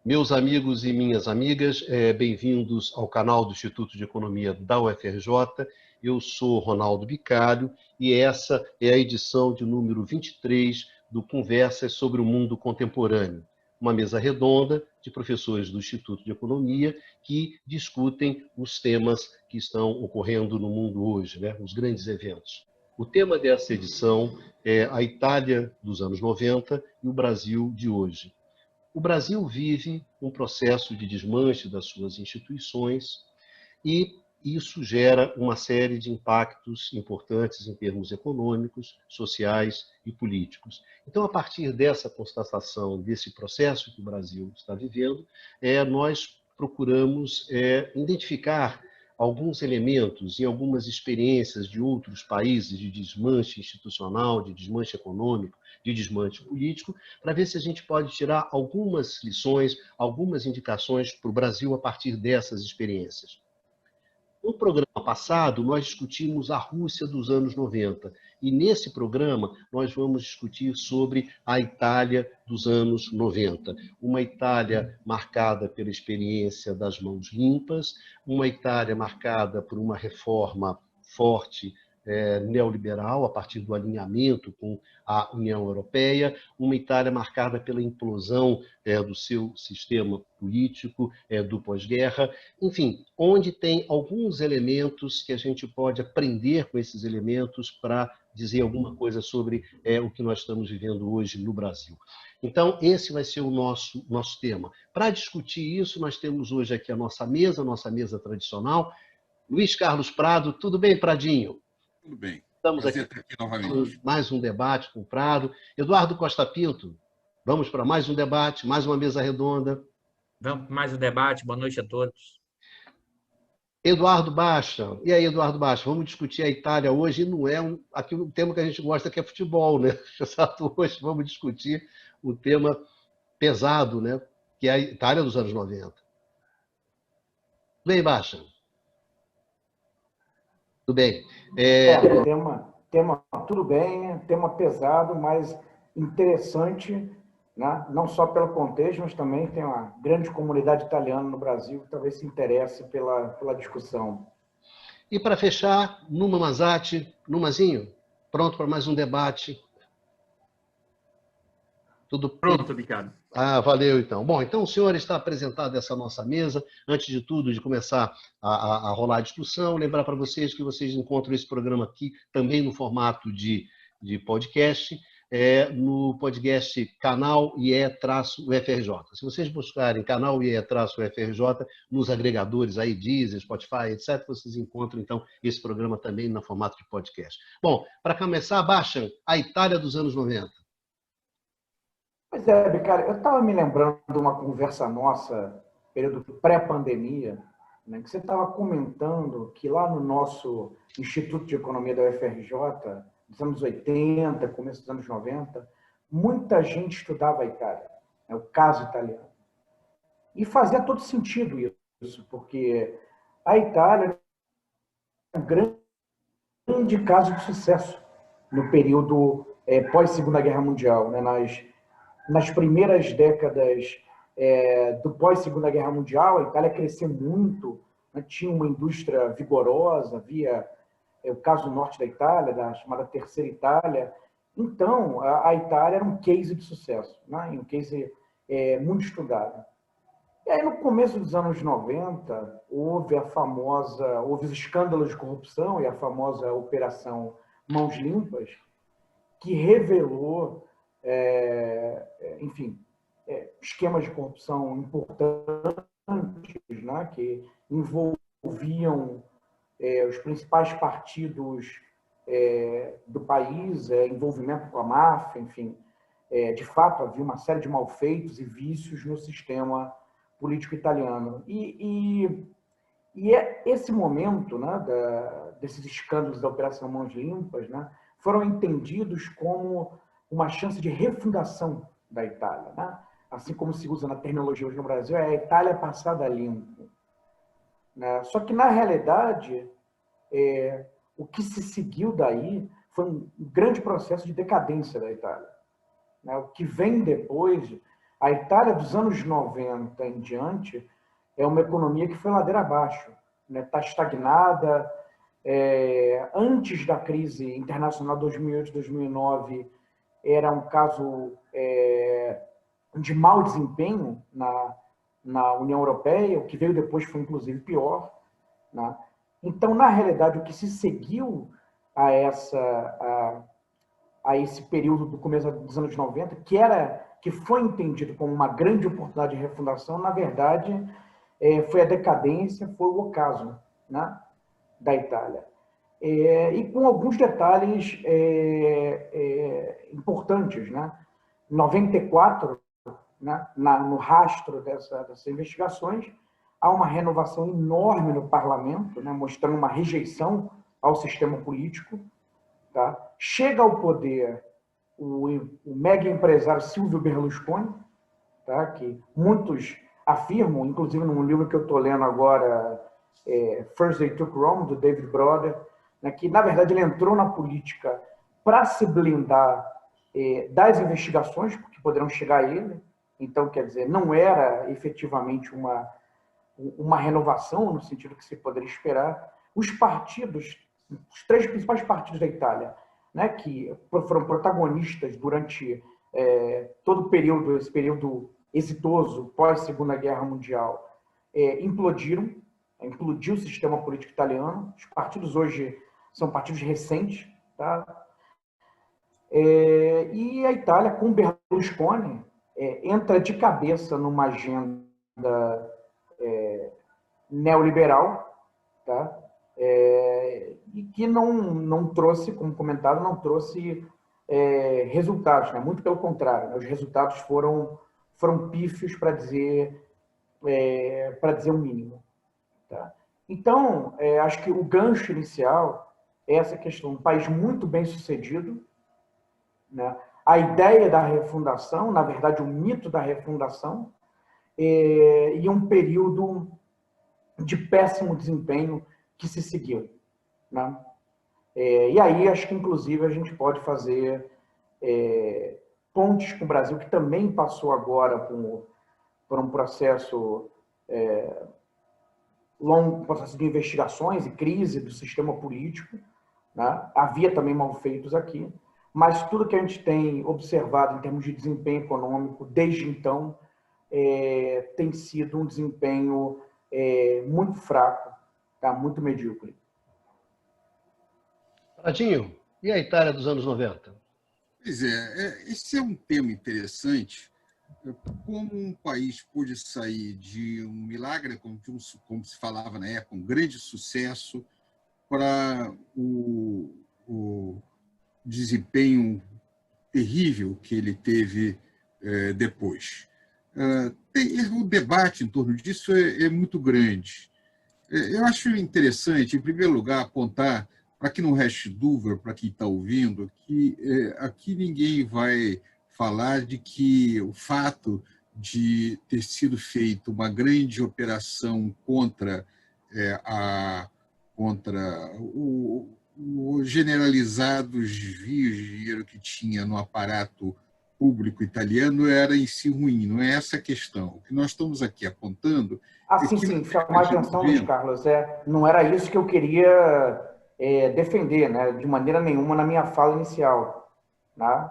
Meus amigos e minhas amigas, bem-vindos ao canal do Instituto de Economia da UFRJ. Eu sou Ronaldo Bicalho e essa é a edição de número 23 do Conversas sobre o Mundo Contemporâneo, uma mesa redonda de professores do Instituto de Economia que discutem os temas que estão ocorrendo no mundo hoje, né? Os grandes eventos. O tema dessa edição é a Itália dos anos 90 e o Brasil de hoje. O Brasil vive um processo de desmanche das suas instituições e isso gera uma série de impactos importantes em termos econômicos, sociais e políticos. Então, a partir dessa constatação, desse processo que o Brasil está vivendo, nós procuramos identificar alguns elementos e algumas experiências de outros países de desmanche institucional, de desmanche econômico, de desmanche político, para ver se a gente pode tirar algumas lições, algumas indicações para o Brasil a partir dessas experiências. No programa passado, nós discutimos a Rússia dos anos 90, e nesse programa nós vamos discutir sobre a Itália dos anos 90. Uma Itália marcada pela experiência das mãos limpas, uma Itália marcada por uma reforma forte neoliberal, a partir do alinhamento com a União Europeia, uma Itália marcada pela implosão do seu sistema político, do pós-guerra, enfim, onde tem alguns elementos que a gente pode aprender com esses elementos para dizer alguma coisa sobre o que nós estamos vivendo hoje no Brasil. Então, esse vai ser o nosso tema. Para discutir isso, nós temos hoje aqui a nossa mesa tradicional. Luiz Carlos Prado, tudo bem, Pradinho? Tudo bem. Estamos Prazer estar aqui novamente. Mais um debate com o Prado. Eduardo Costa Pinto, vamos para mais um debate, mais uma mesa redonda. Vamos para mais um debate. Boa noite a todos. Eduardo Baixa. E aí, Eduardo Baixa, vamos discutir a Itália hoje. Não é aqui o tema que a gente gosta, que é futebol, né? Exato, hoje vamos discutir o tema pesado, né? Que é a Itália dos anos 90. Tudo bem, Baixa? Tudo bem. Tema tudo bem, tema pesado, mas interessante, né? Não só pelo contexto, mas também tem uma grande comunidade italiana no Brasil que talvez se interesse pela discussão. E para fechar, Numa Mazati, Numazinho, pronto para mais um debate? Tudo pronto, Ricardo. Valeu, então. Bom, então o senhor está apresentado essa nossa mesa. Antes de tudo, de começar a rolar a discussão, lembrar para vocês que vocês encontram esse programa aqui também no formato de podcast, no podcast canal IE-UFRJ. Se vocês buscarem canal IE-UFRJ nos agregadores aí, Deezer, Spotify, etc., vocês encontram, então, esse programa também no formato de podcast. Bom, para começar, Baixa, a Itália dos anos 90. Pois é, Bicalho, eu estava me lembrando de uma conversa nossa, período pré-pandemia, né, que você estava comentando que lá no nosso Instituto de Economia da UFRJ, dos anos 80, começo dos anos 90, muita gente estudava a Itália, né, o caso italiano. E fazia todo sentido isso, porque a Itália é um grande caso de sucesso no período pós-Segunda Guerra Mundial, né, nas primeiras décadas do pós-Segunda Guerra Mundial, a Itália cresceu muito, né? Tinha uma indústria vigorosa, havia o caso do norte da Itália, da chamada Terceira Itália. Então, a Itália era um case de sucesso, né? Um case muito estudado. E aí, no começo dos anos 90, houve os escândalos de corrupção e a famosa Operação Mãos Limpas, que revelou esquemas de corrupção importantes, né, que envolviam os principais partidos do país, envolvimento com a máfia, enfim. De fato, havia uma série de malfeitos e vícios no sistema político italiano. E esse momento, né, desses escândalos da Operação Mãos Limpas, né, foram entendidos como uma chance de refundação da Itália, né? Assim como se usa na terminologia hoje no Brasil, é a Itália passada a limpo, né? Só que, na realidade, o que se seguiu daí foi um grande processo de decadência da Itália, né? O que vem depois, A Itália dos anos 90 em diante é uma economia que foi ladeira abaixo, né? Está estagnada. Antes da crise internacional 2008-2009, era um caso de mau desempenho na União Europeia, o que veio depois foi, inclusive, pior, né? Então, na realidade, o que se seguiu a esse período do começo dos anos 90, que foi entendido como uma grande oportunidade de refundação, na verdade, foi a decadência, foi o ocaso, né, da Itália. E com alguns detalhes importantes, né? Em 94, né, no rastro dessas investigações, há uma renovação enorme no parlamento, né, mostrando uma rejeição ao sistema político. Tá? Chega ao poder o mega empresário Silvio Berlusconi, tá? Que muitos afirmam, inclusive num livro que eu estou lendo agora, First They Took Rome, do David Broder, né, que, na verdade, ele entrou na política para se blindar das investigações que poderão chegar a ele. Então, quer dizer, não era efetivamente uma renovação, no sentido que se poderia esperar. Os três principais partidos da Itália, né, que foram protagonistas durante todo esse período exitoso pós-Segunda Guerra Mundial, implodiu o sistema político italiano. Os partidos hoje são partidos recentes, tá? E a Itália, com Berlusconi, entra de cabeça numa agenda neoliberal, tá? E que não trouxe, como comentado, não trouxe resultados, né? Muito pelo contrário, né? Os resultados foram pífios, para dizer o mínimo. Tá? Então, acho que o gancho inicial é essa questão. Um país muito bem sucedido, né? A ideia da refundação, na verdade, o mito da refundação, e um período de péssimo desempenho que se seguiu, né? E aí, acho que, inclusive, a gente pode fazer pontes com o Brasil, que também passou agora por um processo longo, processo de investigações e crise do sistema político, né? Havia também malfeitos aqui, mas tudo que a gente tem observado em termos de desempenho econômico desde então tem sido um desempenho muito fraco, tá? Muito medíocre. Pradinho, e a Itália dos anos 90? Pois esse é um tema interessante. Como um país pôde sair de um milagre, como se falava na época, um grande sucesso, para o desempenho terrível que ele teve depois. O debate em torno disso é muito grande. Eu acho interessante, em primeiro lugar, apontar, para que não reste dúvida para quem está ouvindo, que aqui ninguém vai falar de que o fato de ter sido feita uma grande operação contra o generalizado desvio de dinheiro que tinha no aparato público italiano era em si ruim. Não é essa a questão. O que nós estamos aqui apontando... sim, chamar a atenção, Luiz Carlos. Não era isso que eu queria defender, né, de maneira nenhuma na minha fala inicial. Né?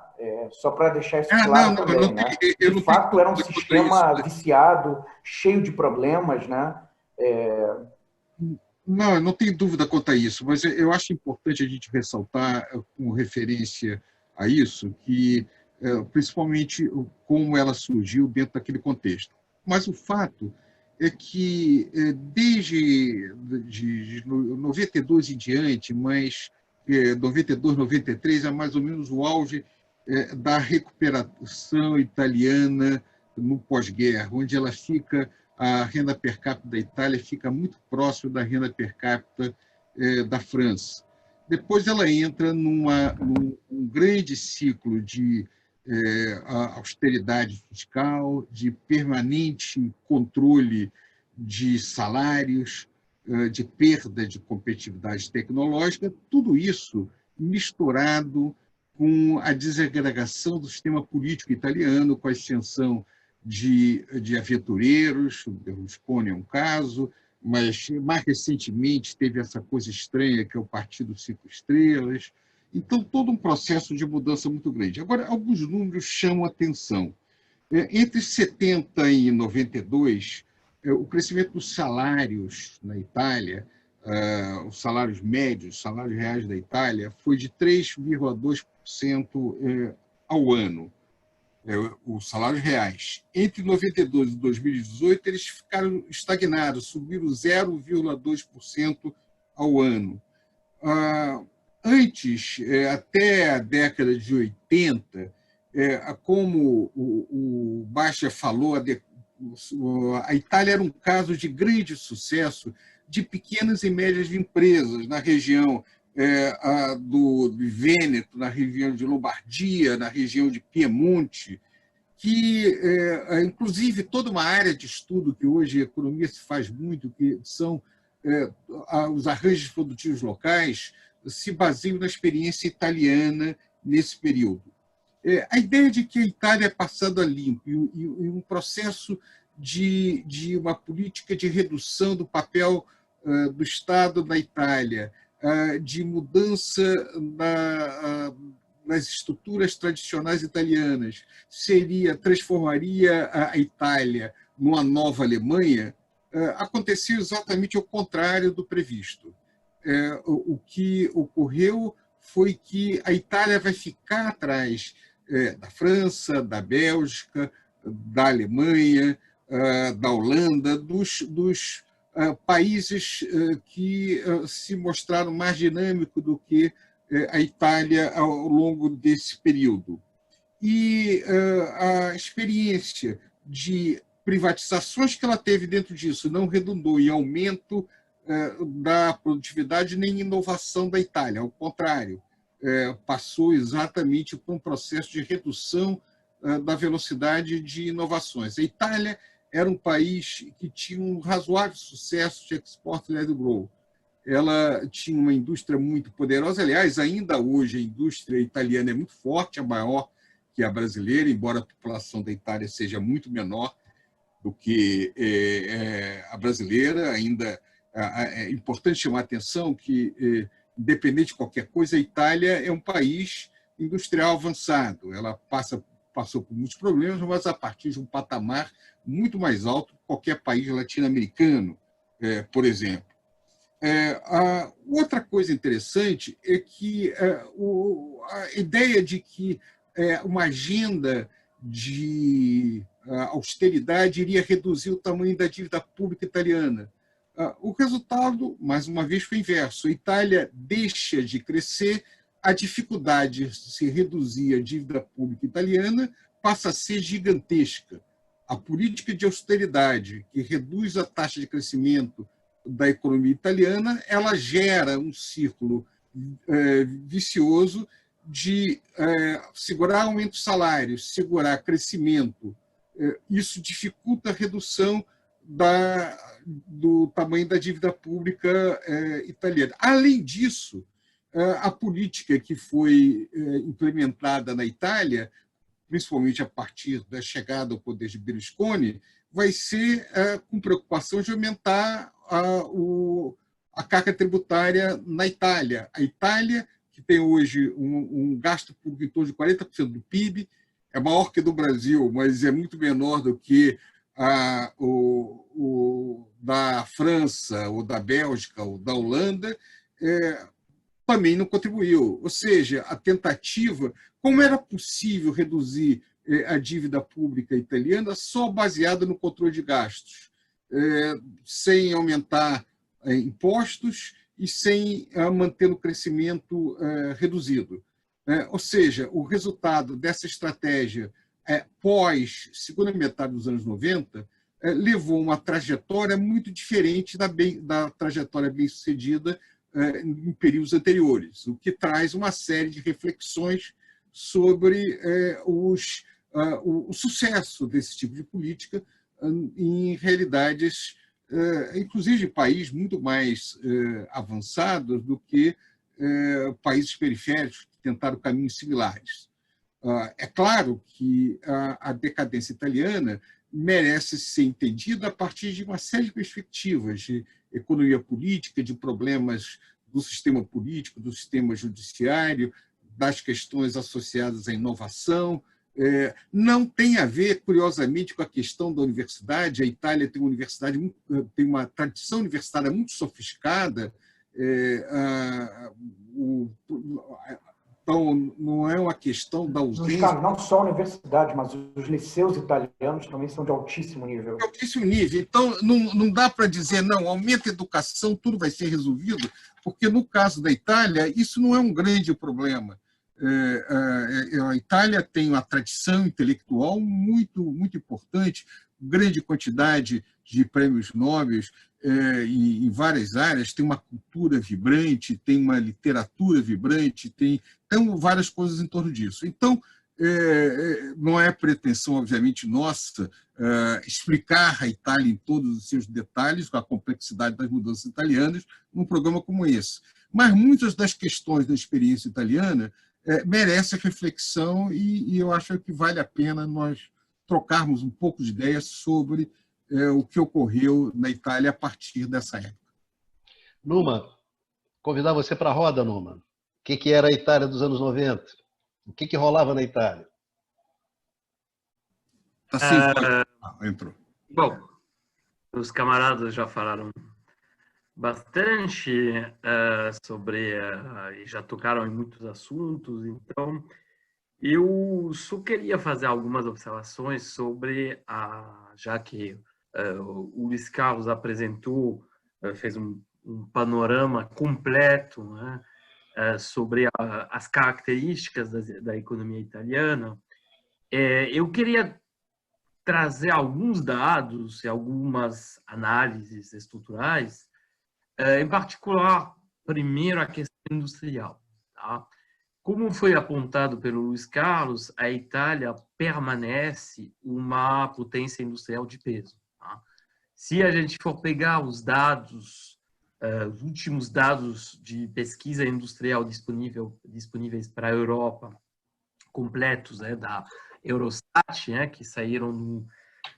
Só para deixar isso claro também. Né? De fato, era um sistema viciado, cheio de problemas. Né? Não, eu não tenho dúvida quanto a isso, mas eu acho importante a gente ressaltar, com referência a isso, que principalmente como ela surgiu dentro daquele contexto. Mas o fato é que desde de 92 em diante, mas 92, 93 é mais ou menos o auge da recuperação italiana no pós-guerra, onde ela fica, a renda per capita da Itália fica muito próximo da renda per capita da França. Depois ela entra num grande ciclo de austeridade fiscal, de permanente controle de salários, de perda de competitividade tecnológica, tudo isso misturado com a desagregação do sistema político italiano, com a ascensão de aventureiros, o Berlusconi é um caso, mas mais recentemente teve essa coisa estranha que é o Partido Cinco Estrelas. Então, todo um processo de mudança muito grande. Agora, alguns números chamam a atenção. Entre 70 e 92, o crescimento dos salários na Itália, os salários médios, os salários reais da Itália, foi de 3,2% ao ano. Os salários reais. Entre 92 e 2018, eles ficaram estagnados, subiram 0,2% ao ano. Antes, até a década de 80, como o Baixa falou, a Itália era um caso de grande sucesso de pequenas e médias empresas na região do Vêneto, na região de Lombardia, na região de Piemonte, que, inclusive, toda uma área de estudo que hoje a economia se faz muito, que são os arranjos produtivos locais, se baseiam na experiência italiana nesse período. A ideia de que a Itália é passada a limpo e um processo de uma política de redução do papel do Estado na Itália, de mudança nas estruturas tradicionais italianas, transformaria a Itália numa nova Alemanha, aconteceu exatamente o contrário do previsto. O que ocorreu foi que a Itália vai ficar atrás da França, da Bélgica, da Alemanha, da Holanda, dos países que se mostraram mais dinâmicos do que a Itália ao longo desse período. E a experiência de privatizações que ela teve dentro disso não redundou em aumento da produtividade nem inovação da Itália, ao contrário, passou exatamente por um processo de redução da velocidade de inovações. A Itália era um país que tinha um razoável sucesso de export-led growth. Ela tinha uma indústria muito poderosa, aliás, ainda hoje a indústria italiana é muito forte, é maior que a brasileira, embora a população da Itália seja muito menor do que a brasileira. Ainda é importante chamar a atenção que, independente de qualquer coisa, a Itália é um país industrial avançado. Ela passou por muitos problemas, mas a partir de um patamar muito mais alto que qualquer país latino-americano, por exemplo. Outra coisa interessante é que a ideia de que uma agenda de austeridade iria reduzir o tamanho da dívida pública italiana. O resultado, mais uma vez, foi inverso. A Itália deixa de crescer, a dificuldade de se reduzir a dívida pública italiana passa a ser gigantesca. A política de austeridade, que reduz a taxa de crescimento da economia italiana, ela gera um círculo vicioso de segurar aumento de salários, segurar crescimento. Isso dificulta a redução do tamanho da dívida pública italiana. Além disso, a política que foi implementada na Itália, principalmente a partir da chegada ao poder de Berlusconi, vai ser com preocupação de aumentar a carga tributária na Itália. A Itália, que tem hoje um gasto público em torno de 40% do PIB, é maior que do Brasil, mas é muito menor do que o da França, ou da Bélgica, ou da Holanda, também não contribuiu. Ou seja, a tentativa, como era possível reduzir a dívida pública italiana só baseada no controle de gastos, sem aumentar impostos e sem manter o crescimento reduzido. Ou seja, o resultado dessa estratégia pós segunda metade dos anos 90 levou uma trajetória muito diferente da trajetória bem-sucedida em períodos anteriores, o que traz uma série de reflexões sobre o sucesso desse tipo de política em realidades, inclusive de países muito mais avançados do que países periféricos que tentaram caminhos similares. É claro que a decadência italiana merece ser entendida a partir de uma série de perspectivas de economia política, de problemas do sistema político, do sistema judiciário, das questões associadas à inovação. Não tem a ver, curiosamente, com a questão da universidade. A Itália tem tem uma tradição universitária muito sofisticada. Então, não é uma questão da ausência. Não só a universidade, mas os liceus italianos também são de altíssimo nível. De altíssimo nível. Então, não dá para dizer, não, aumenta a educação, tudo vai ser resolvido, porque, no caso da Itália, isso não é um grande problema. A Itália tem uma tradição intelectual muito importante, grande quantidade de prêmios Nobel em várias áreas, tem uma cultura vibrante, tem uma literatura vibrante, tem várias coisas em torno disso. Então, não é pretensão, obviamente, nossa explicar a Itália em todos os seus detalhes, com a complexidade das mudanças italianas, num programa como esse. Mas muitas das questões da experiência italiana merece reflexão e eu acho que vale a pena nós trocarmos um pouco de ideias sobre o que ocorreu na Itália a partir dessa época. Numa, convidar você para a roda, Numa. O que era a Itália dos anos 90? O que rolava na Itália? Assim, entrou. Bom, os camaradas já falaram bastante sobre e já tocaram em muitos assuntos, então eu só queria fazer algumas observações sobre já que o Luiz Carlos apresentou, fez um panorama completo, né, sobre as características da economia italiana. Eu queria trazer alguns dados e algumas análises estruturais, em particular, primeiro, a questão industrial. Tá? Como foi apontado pelo Luiz Carlos, a Itália permanece uma potência industrial de peso. Tá? Se a gente for pegar os dados, os últimos dados de pesquisa industrial disponíveis para a Europa, completos, da Eurostat, que saíram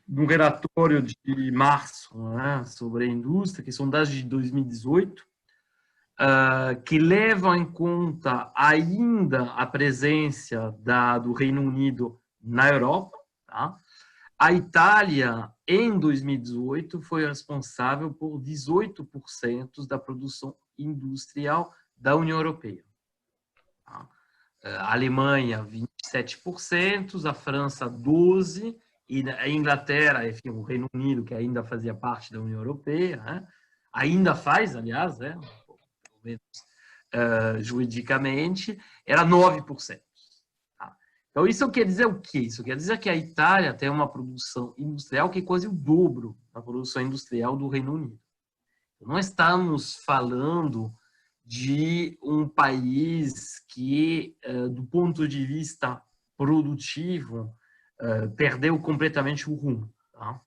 no relatório de março, sobre a indústria, que são dados de 2018, que levam em conta ainda a presença do Reino Unido na Europa. Tá? A Itália, em 2018, foi responsável por 18% da produção industrial da União Europeia. Tá? A Alemanha, 27%, a França, 12%, e a Inglaterra, enfim, o Reino Unido, que ainda fazia parte da União Europeia, ainda faz, aliás, pelo menos juridicamente, era 9%. Tá? Então, isso quer dizer o quê? Isso quer dizer que a Itália tem uma produção industrial que é quase o dobro da produção industrial do Reino Unido. Não estamos falando de um país que, do ponto de vista produtivo, perdeu completamente o rumo. Tá?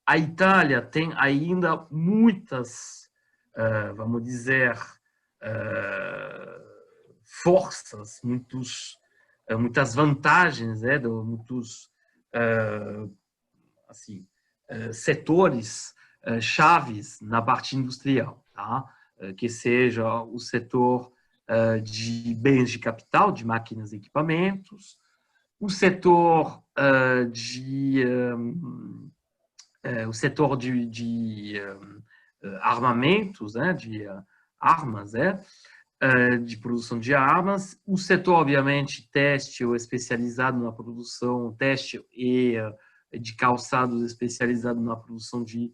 A Itália tem ainda muitas, vamos dizer, forças, muitas vantagens, muitos setores chaves na parte industrial, tá? Que seja o setor de bens de capital, de máquinas e equipamentos, o setor de armamentos, de armas, de produção de armas, o setor, obviamente, têxtil especializado na produção, têxtil e de calçados especializado na produção de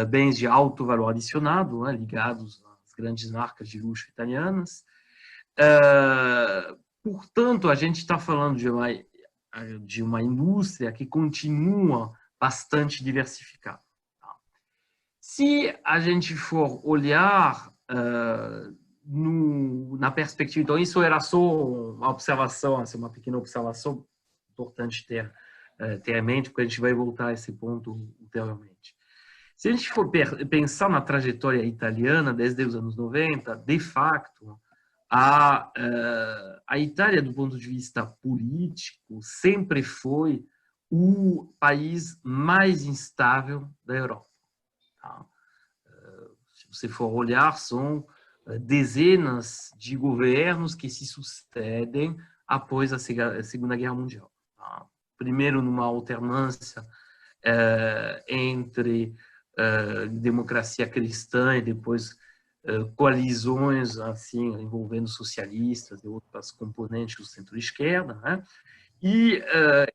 bens de alto valor adicionado, ligados às grandes marcas de luxo italianas. Portanto, a gente está falando de uma indústria que continua bastante diversificada. Se a gente for olhar na perspectiva, então isso era só uma observação, uma pequena observação, importante ter em mente, porque a gente vai voltar a esse ponto ulteriormente. Se a gente for pensar na trajetória italiana desde os anos 90, de facto, a Itália, do ponto de vista político, sempre foi o país mais instável da Europa. Tá? Se você for olhar, são dezenas de governos que se sucedem após a Segunda Guerra Mundial. Tá? Primeiro, numa alternância entre democracia cristã e depois coalizões assim envolvendo socialistas e outras componentes do centro-esquerda, né? E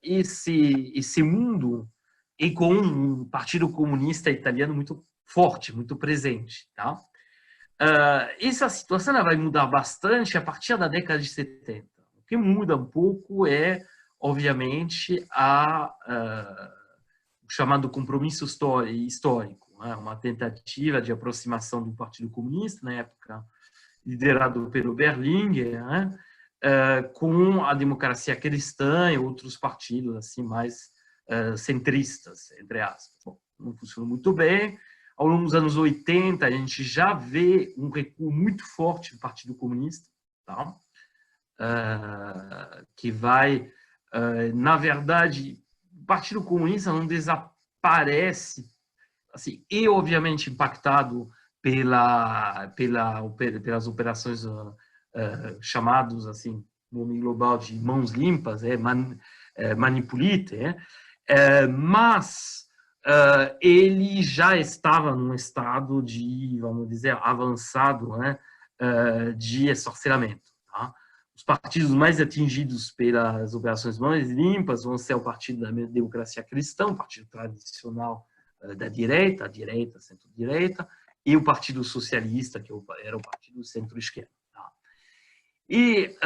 esse mundo e com um partido comunista italiano muito forte, muito presente, tá? Essa situação vai mudar bastante a partir da década de 70. O que muda um pouco é, obviamente, o chamado compromisso histórico, né? Uma tentativa de aproximação do Partido Comunista, na época liderado pelo Berlinguer, né? Com a democracia cristã e outros partidos assim mais centristas, entre aspas. Bom, não funcionou muito bem. Ao longo dos anos 80, a gente já vê um recuo muito forte do Partido Comunista, tá? Que vai, na verdade, o Partido Comunista não desaparece, assim, e obviamente impactado pelas operações chamados, assim, nome global de mãos limpas, manipulite, mas ele já estava num estado de, vamos dizer, avançado, né, de esfacelamento. Tá? Os partidos mais atingidos pelas operações mãos limpas vão ser o Partido da Democracia Cristã, o partido tradicional da direita, centro-direita, e o Partido Socialista, que era o partido do centro-esquerda. Tá? E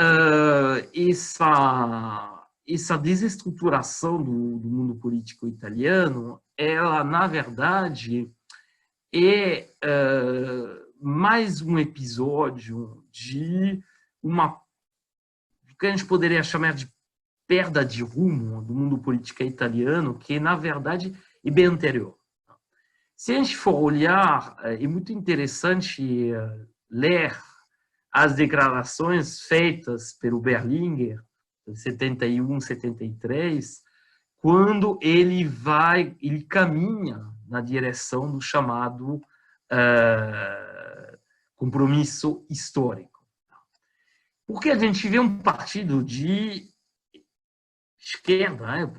essa desestruturação do mundo político italiano, ela, na verdade, é mais um episódio de o que a gente poderia chamar de perda de rumo do mundo político italiano, que, na verdade, é bem anterior. Se a gente for olhar, é muito interessante ler as declarações feitas pelo Berlinguer, em 71, 73, quando ele caminha na direção do chamado compromisso histórico. Porque a gente vê um partido de esquerda, né?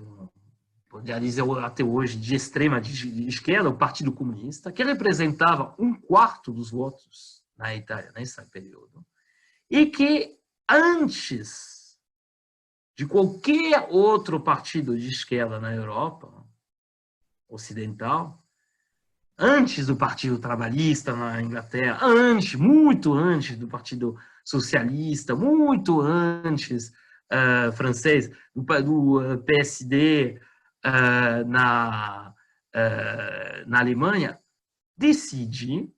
Poderia dizer até hoje, de extrema de esquerda, o Partido Comunista, que representava 1/4 dos votos na Itália nesse período, e que antes de qualquer outro partido de esquerda na Europa ocidental, antes do Partido Trabalhista na Inglaterra, muito antes do Partido Socialista, muito antes francês, do PSD na Alemanha, decide,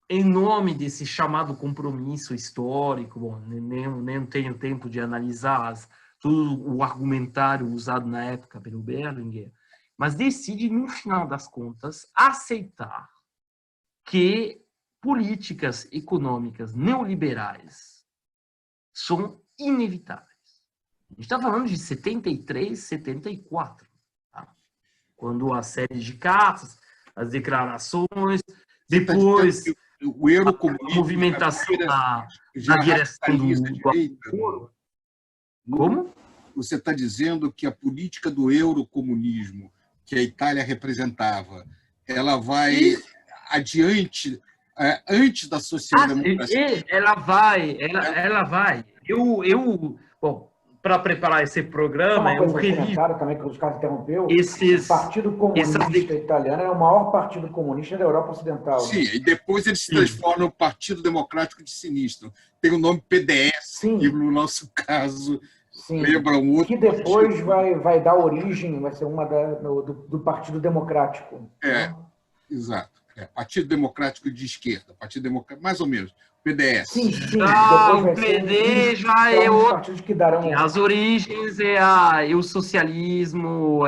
em nome desse chamado compromisso histórico, bom, nem tenho tempo de analisar todo o argumentário usado na época pelo Berlinguer, mas decide, no final das contas, aceitar que políticas econômicas neoliberais são inevitáveis. A gente está falando de 73, 74, tá? Quando a série de cartas, as declarações, depois o euro a movimentação na direção do ouro. Como? Você está dizendo que a política do eurocomunismo que a Itália representava, ela vai adiante, antes da social-democracia? Ela vai. Bom, para preparar esse programa, eu revi também que os caras interrompeu. O Partido Comunista Italiano é o maior partido comunista da Europa Ocidental. Sim, né? E depois ele se transforma no Partido Democrático de Sinistro. Tem o nome PDS, que no nosso caso lembra um outro. Que depois vai dar origem, vai ser uma do Partido Democrático. Exato. Partido Democrático de Esquerda, Partido Democrático, mais ou menos. PDS. Sim. O PD já é outro. Que darão... As origens e o socialismo.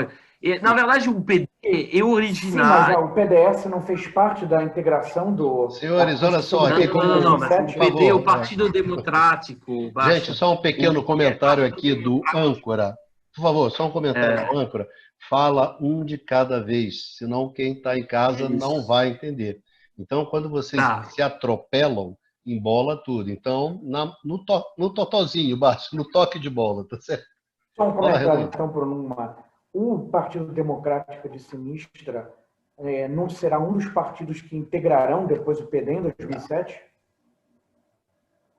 Na verdade, o PD é Sim, originário. mas o PDS não fez parte da integração do... Senhores, olha só, aqui Não, mas o PD, o Partido Democrático... Gente, só um pequeno comentário aqui do âncora. Por favor, só um comentário do âncora. Fala um de cada vez, senão quem está em casa não vai entender. Então, quando vocês se atropelam, embola tudo. Então, no totozinho, baixo, no toque de bola, tá certo? Só um comentário, então, por uma... O Partido Democrático de Sinistra não será um dos partidos que integrarão depois o PD em 2007?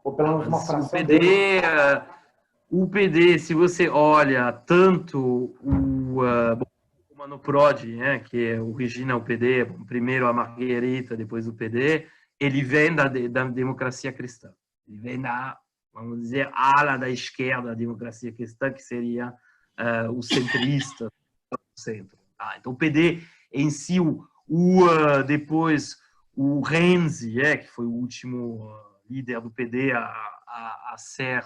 Ou pelo menos uma fração dele? O PD, se você olha tanto o Mano Prodi, né, que origina o PD, primeiro a Marguerita, depois o PD, ele vem da democracia cristã. Ele vem da, vamos dizer, ala da esquerda da democracia cristã, que seria o centrista do centro. Então, o PD em si, depois o Renzi, que foi o último líder do PD a ser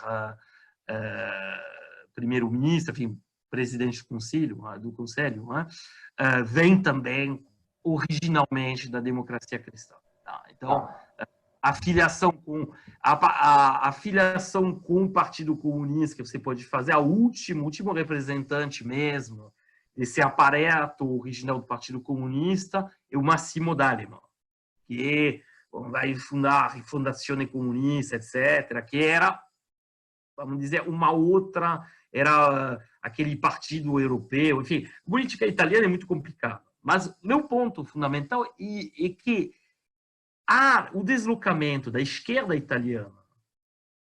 primeiro-ministro, enfim, presidente do Conselho, vem também originalmente da democracia cristã. Então, a filiação com o Partido Comunista que você pode fazer, o último representante mesmo desse aparato original do Partido Comunista é o Massimo D'Alema, que vai fundar a Fondazione Comunista, etc., que era, vamos dizer, uma outra, era aquele partido europeu, enfim, a política italiana é muito complicada. Mas o meu ponto fundamental é que o deslocamento da esquerda italiana,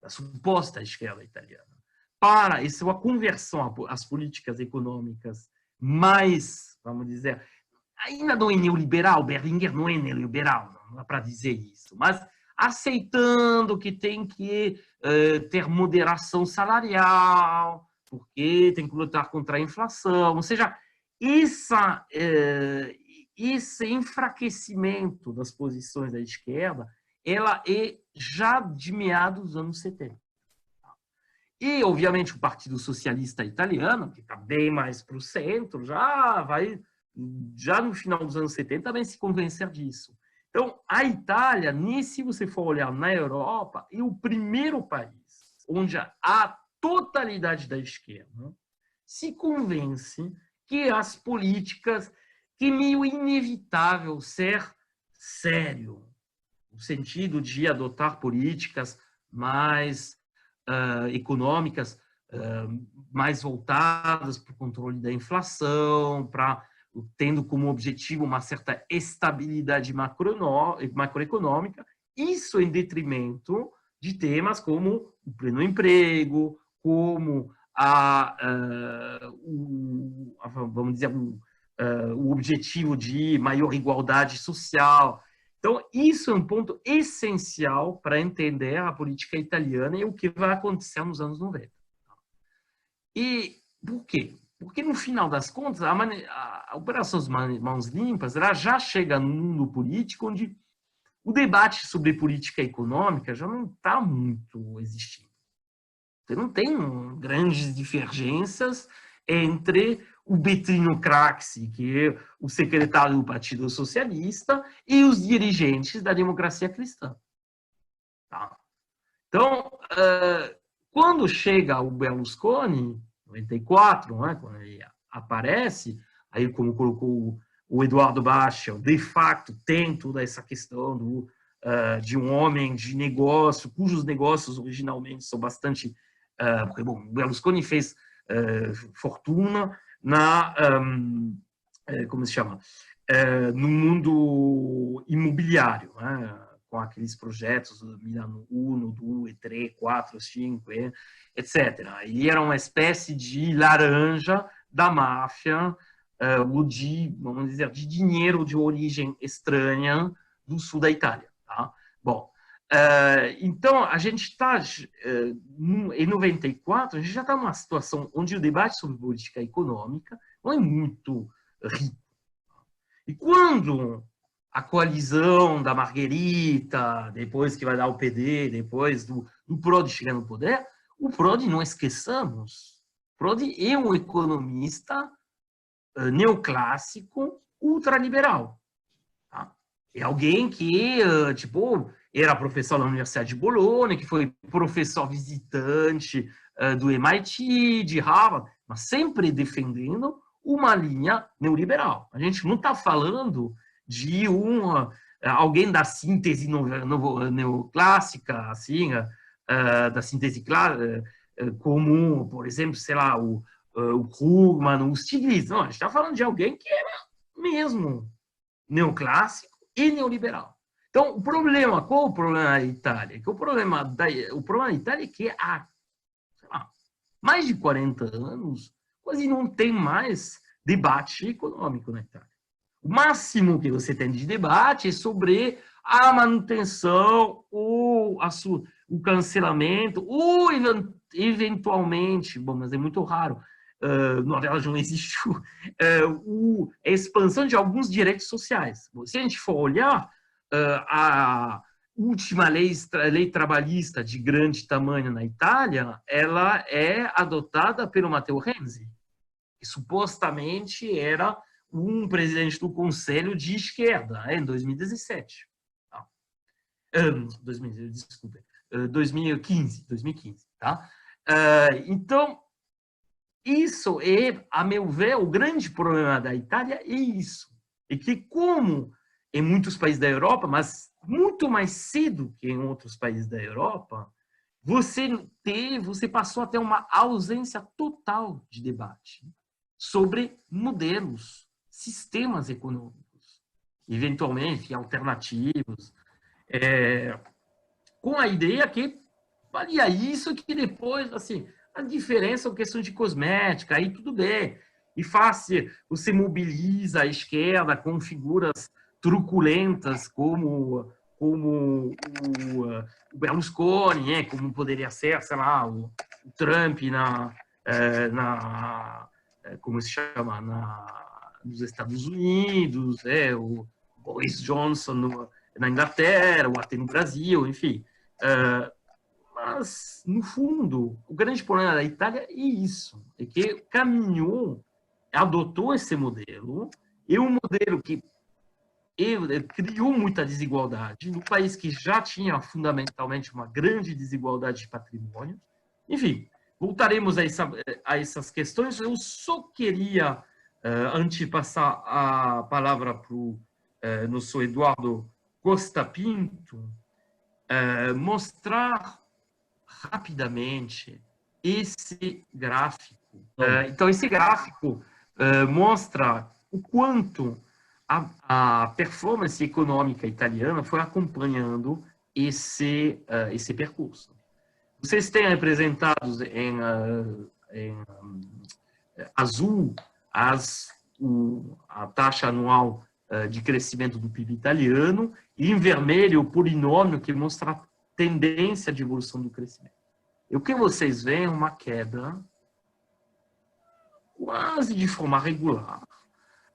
da suposta esquerda italiana, para a conversão às políticas econômicas mais, vamos dizer, ainda não é neoliberal, Berlinguer não é neoliberal, não dá para dizer isso, mas aceitando que tem que ter moderação salarial, porque tem que lutar contra a inflação, ou seja, esse enfraquecimento das posições da esquerda, ela é já de meados dos anos 70. E, obviamente, o Partido Socialista Italiano, que está bem mais para o centro, já no final dos anos 70, também se convencer disso. Então, a Itália, se você for olhar na Europa, é o primeiro país onde a totalidade da esquerda se convence que as políticas, que é meio inevitável ser sério, no sentido de adotar políticas mais econômicas, mais voltadas para o controle da inflação, tendo como objetivo uma certa estabilidade macroeconômica, isso em detrimento de temas como o pleno emprego, como vamos dizer, o objetivo de maior igualdade social. Então, isso é um ponto essencial para entender a política italiana e o que vai acontecer nos anos 90. E por quê? Porque, no final das contas, a Operação Mãos Limpas ela já chega no mundo político onde o debate sobre política econômica já não está muito existindo. Você não tem grandes divergências entre o Bettino Craxi, que é o secretário do Partido Socialista, e os dirigentes da democracia cristã. Tá? Então, quando chega o Berlusconi, em 94, né, quando ele aparece, aí como colocou o Eduardo Baccia, de fato tem toda essa questão de um homem de negócio, cujos negócios originalmente são bastante... porque, bom, o Berlusconi fez fortuna como se chama? No mundo imobiliário, né? Com aqueles projetos do Milano 1, 2, 3, 4, 5, etc. Ele era uma espécie de laranja da máfia, ou vamos dizer, de dinheiro de origem estranha do sul da Itália. Tá? Bom, então, a gente está, em 94, a gente já está numa situação onde o debate sobre política econômica não é muito rico. E quando a coalizão da Margherita, depois que vai dar o PD, depois do Prodi chegar no poder, o Prodi, não esqueçamos, o Prodi é um economista neoclássico, ultraliberal. Tá? É alguém que, tipo, era professor na Universidade de Bolonha, que foi professor visitante do MIT, de Harvard, mas sempre defendendo uma linha neoliberal. A gente não está falando de alguém da síntese neoclássica, assim, da síntese comum, por exemplo, sei lá, o Krugman, o Stiglitz. Não, a gente está falando de alguém que era mesmo neoclássico e neoliberal. Então, qual o problema da Itália? O problema da Itália é que há, sei lá, mais de 40 anos, quase não tem mais debate econômico na Itália. O máximo que você tem de debate é sobre a manutenção ou o cancelamento, ou eventualmente, bom, mas é muito raro, na verdade não existe a expansão de alguns direitos sociais. Se a gente for olhar a última lei trabalhista de grande tamanho na Itália, ela é adotada pelo Matteo Renzi, que supostamente era um presidente do Conselho de esquerda, em 2017. Desculpa, 2015. Tá? Então, isso é, a meu ver, o grande problema da Itália é isso. É que, como em muitos países da Europa, mas muito mais cedo que em outros países da Europa, você passou a ter uma ausência total de debate sobre modelos, sistemas econômicos, eventualmente alternativos, com a ideia que valia isso, que depois, assim, a diferença é uma questão de cosmética, aí tudo bem. E fácil, você mobiliza a esquerda com figuras truculentas como o Berlusconi, né? Como poderia ser, sei lá, o Trump como se chama, nos Estados Unidos, o Boris Johnson na Inglaterra, ou até no Brasil, enfim. Mas, no fundo, o grande problema da Itália é isso, é que adotou esse modelo, e um modelo que criou muita desigualdade, num país que já tinha fundamentalmente uma grande desigualdade de patrimônio. Enfim, voltaremos a essas questões. Eu só queria, antes de passar a palavra para o nosso Eduardo Costa Pinto, mostrar rapidamente esse gráfico. Então, esse gráfico mostra o quanto a performance econômica italiana foi acompanhando esse percurso. Vocês têm representados em azul a taxa anual de crescimento do PIB italiano, e em vermelho o polinômio que mostra a tendência de evolução do crescimento. E o que vocês veem é uma queda quase de forma regular,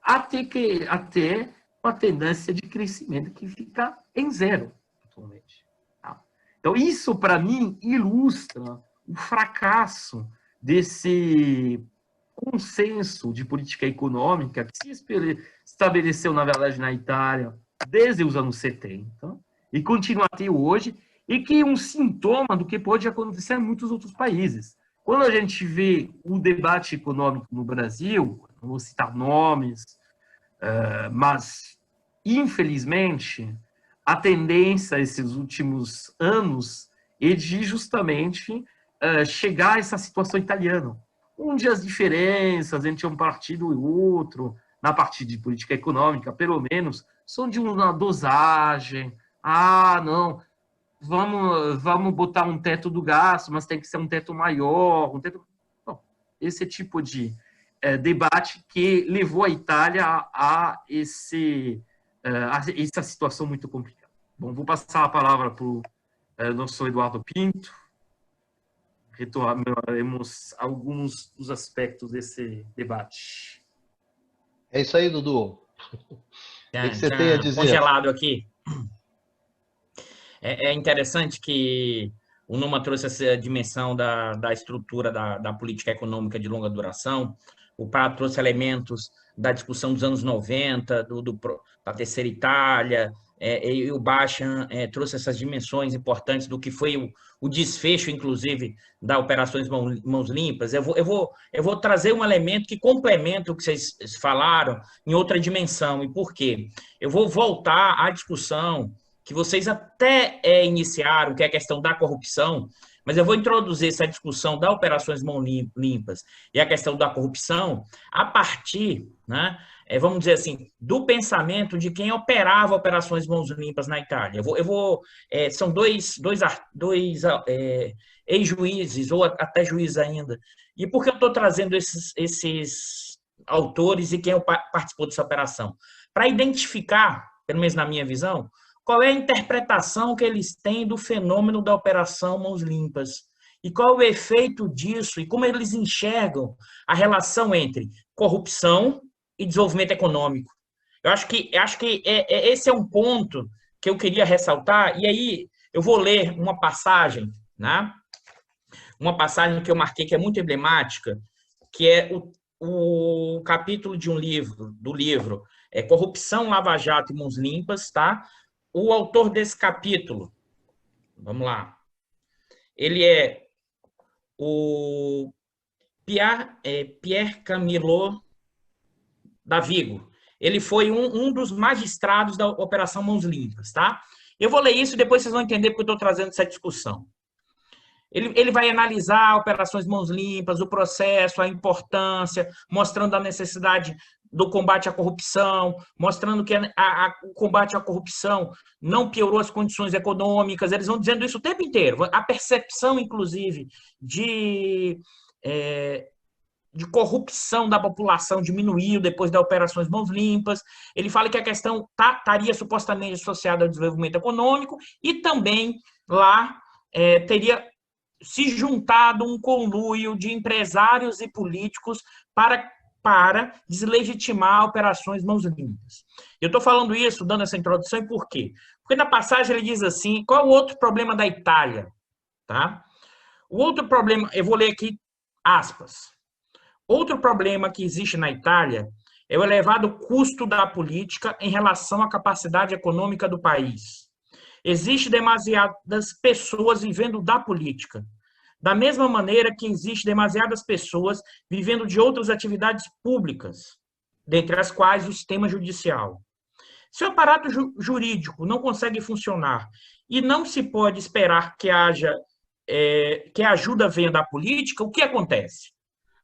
até uma tendência de crescimento que fica em zero atualmente. Tá? Então, isso, para mim, ilustra o fracasso desse consenso de política econômica que se estabeleceu, na verdade, na Itália desde os anos 70 e continua até hoje, e que é um sintoma do que pode acontecer em muitos outros países. Quando a gente vê o debate econômico no Brasil, não vou citar nomes, mas, infelizmente, a tendência esses últimos anos é de justamente chegar a essa situação italiana, onde as diferenças entre um partido e outro, na parte de política econômica, pelo menos, são de uma dosagem. Não, vamos botar um teto do gasto, mas tem que ser um teto maior. Bom, esse tipo de debate que levou a Itália a essa situação muito complicada. Bom, vou passar a palavra para o nosso Eduardo Pinto. Retomaremos alguns dos aspectos desse debate. É isso aí, Dudu. O que você tem a dizer? Congelado aqui. É interessante que o Numa trouxe essa dimensão da estrutura da política econômica de longa duração, o Prado trouxe elementos da discussão dos anos 90, da Terceira Itália, e o Bachan trouxe essas dimensões importantes do que foi o desfecho, inclusive, da Operações Mãos Limpas. Eu vou trazer um elemento que complementa o que vocês falaram em outra dimensão. E por quê? Eu vou voltar à discussão que vocês até iniciaram, que é a questão da corrupção, mas eu vou introduzir essa discussão da Operações Mãos Limpas e a questão da corrupção a partir, né, vamos dizer assim, do pensamento de quem operava Operações Mãos Limpas na Itália. São dois ex-juízes, ou até juízes ainda. E por que eu estou trazendo esses autores e quem participou dessa operação? Para identificar, pelo menos na minha visão, qual é a interpretação que eles têm do fenômeno da Operação Mãos Limpas e qual é o efeito disso e como eles enxergam a relação entre corrupção e desenvolvimento econômico. Eu acho que esse é um ponto que eu queria ressaltar, e aí eu vou ler uma passagem, né? Uma passagem que eu marquei que é muito emblemática, que é o capítulo do livro Corrupção, Lava Jato e Mãos Limpas, tá? O autor desse capítulo, vamos lá, ele é o Pierre Camilo Davigo. Ele foi um dos magistrados da Operação Mãos Limpas, tá? Eu vou ler isso e depois vocês vão entender porque eu estou trazendo essa discussão. Ele vai analisar operações Mãos Limpas, o processo, a importância, mostrando a necessidade do combate à corrupção, mostrando que o combate à corrupção não piorou as condições econômicas. Eles vão dizendo isso o tempo inteiro. A percepção, inclusive, de corrupção da população diminuiu depois das operações Mãos Limpas. Ele fala que a questão estaria supostamente associada ao desenvolvimento econômico e também lá teria se juntado um conluio de empresários e políticos para deslegitimar operações Mãos Limpas. Eu estou falando isso, dando essa introdução, e por quê? Porque na passagem ele diz assim, qual é o outro problema da Itália? Tá? O outro problema, eu vou ler aqui, aspas. Outro problema que existe na Itália é o elevado custo da política em relação à capacidade econômica do país. Existem demasiadas pessoas vivendo da política, da mesma maneira que existe demasiadas pessoas vivendo de outras atividades públicas, dentre as quais o sistema judicial. Se o aparato jurídico não consegue funcionar e não se pode esperar que a ajuda venha da política, o que acontece?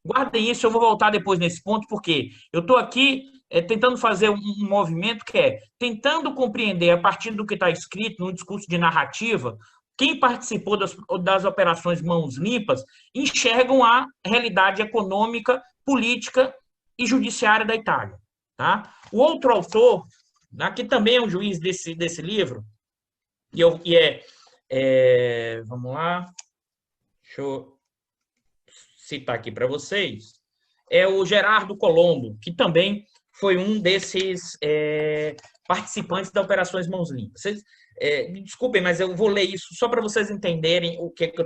Guardem isso, eu vou voltar depois nesse ponto, porque eu estou aqui tentando fazer um movimento que é tentando compreender a partir do que está escrito no discurso de narrativa. Quem participou das operações Mãos Limpas enxergam a realidade econômica, política e judiciária da Itália. Tá? O outro autor, que também é um juiz desse livro, vamos lá, deixa eu citar aqui para vocês, é o Gerardo Colombo, que também foi um desses participantes das operações Mãos Limpas. Me desculpem, mas eu vou ler isso só para vocês entenderem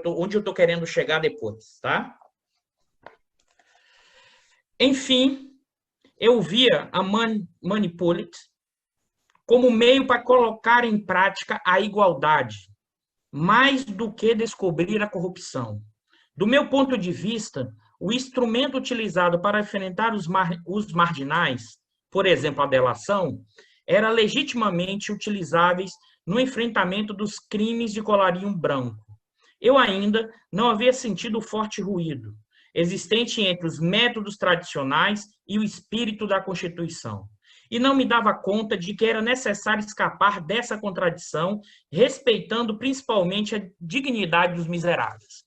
onde eu estou querendo chegar depois, tá? Enfim, eu via a Manipulate como meio para colocar em prática a igualdade, mais do que descobrir a corrupção. Do meu ponto de vista, o instrumento utilizado para enfrentar os marginais, por exemplo, a delação, era legitimamente utilizáveis no enfrentamento dos crimes de colarinho branco. Eu ainda não havia sentido o forte ruído existente entre os métodos tradicionais e o espírito da Constituição, e não me dava conta de que era necessário escapar dessa contradição, respeitando principalmente a dignidade dos miseráveis.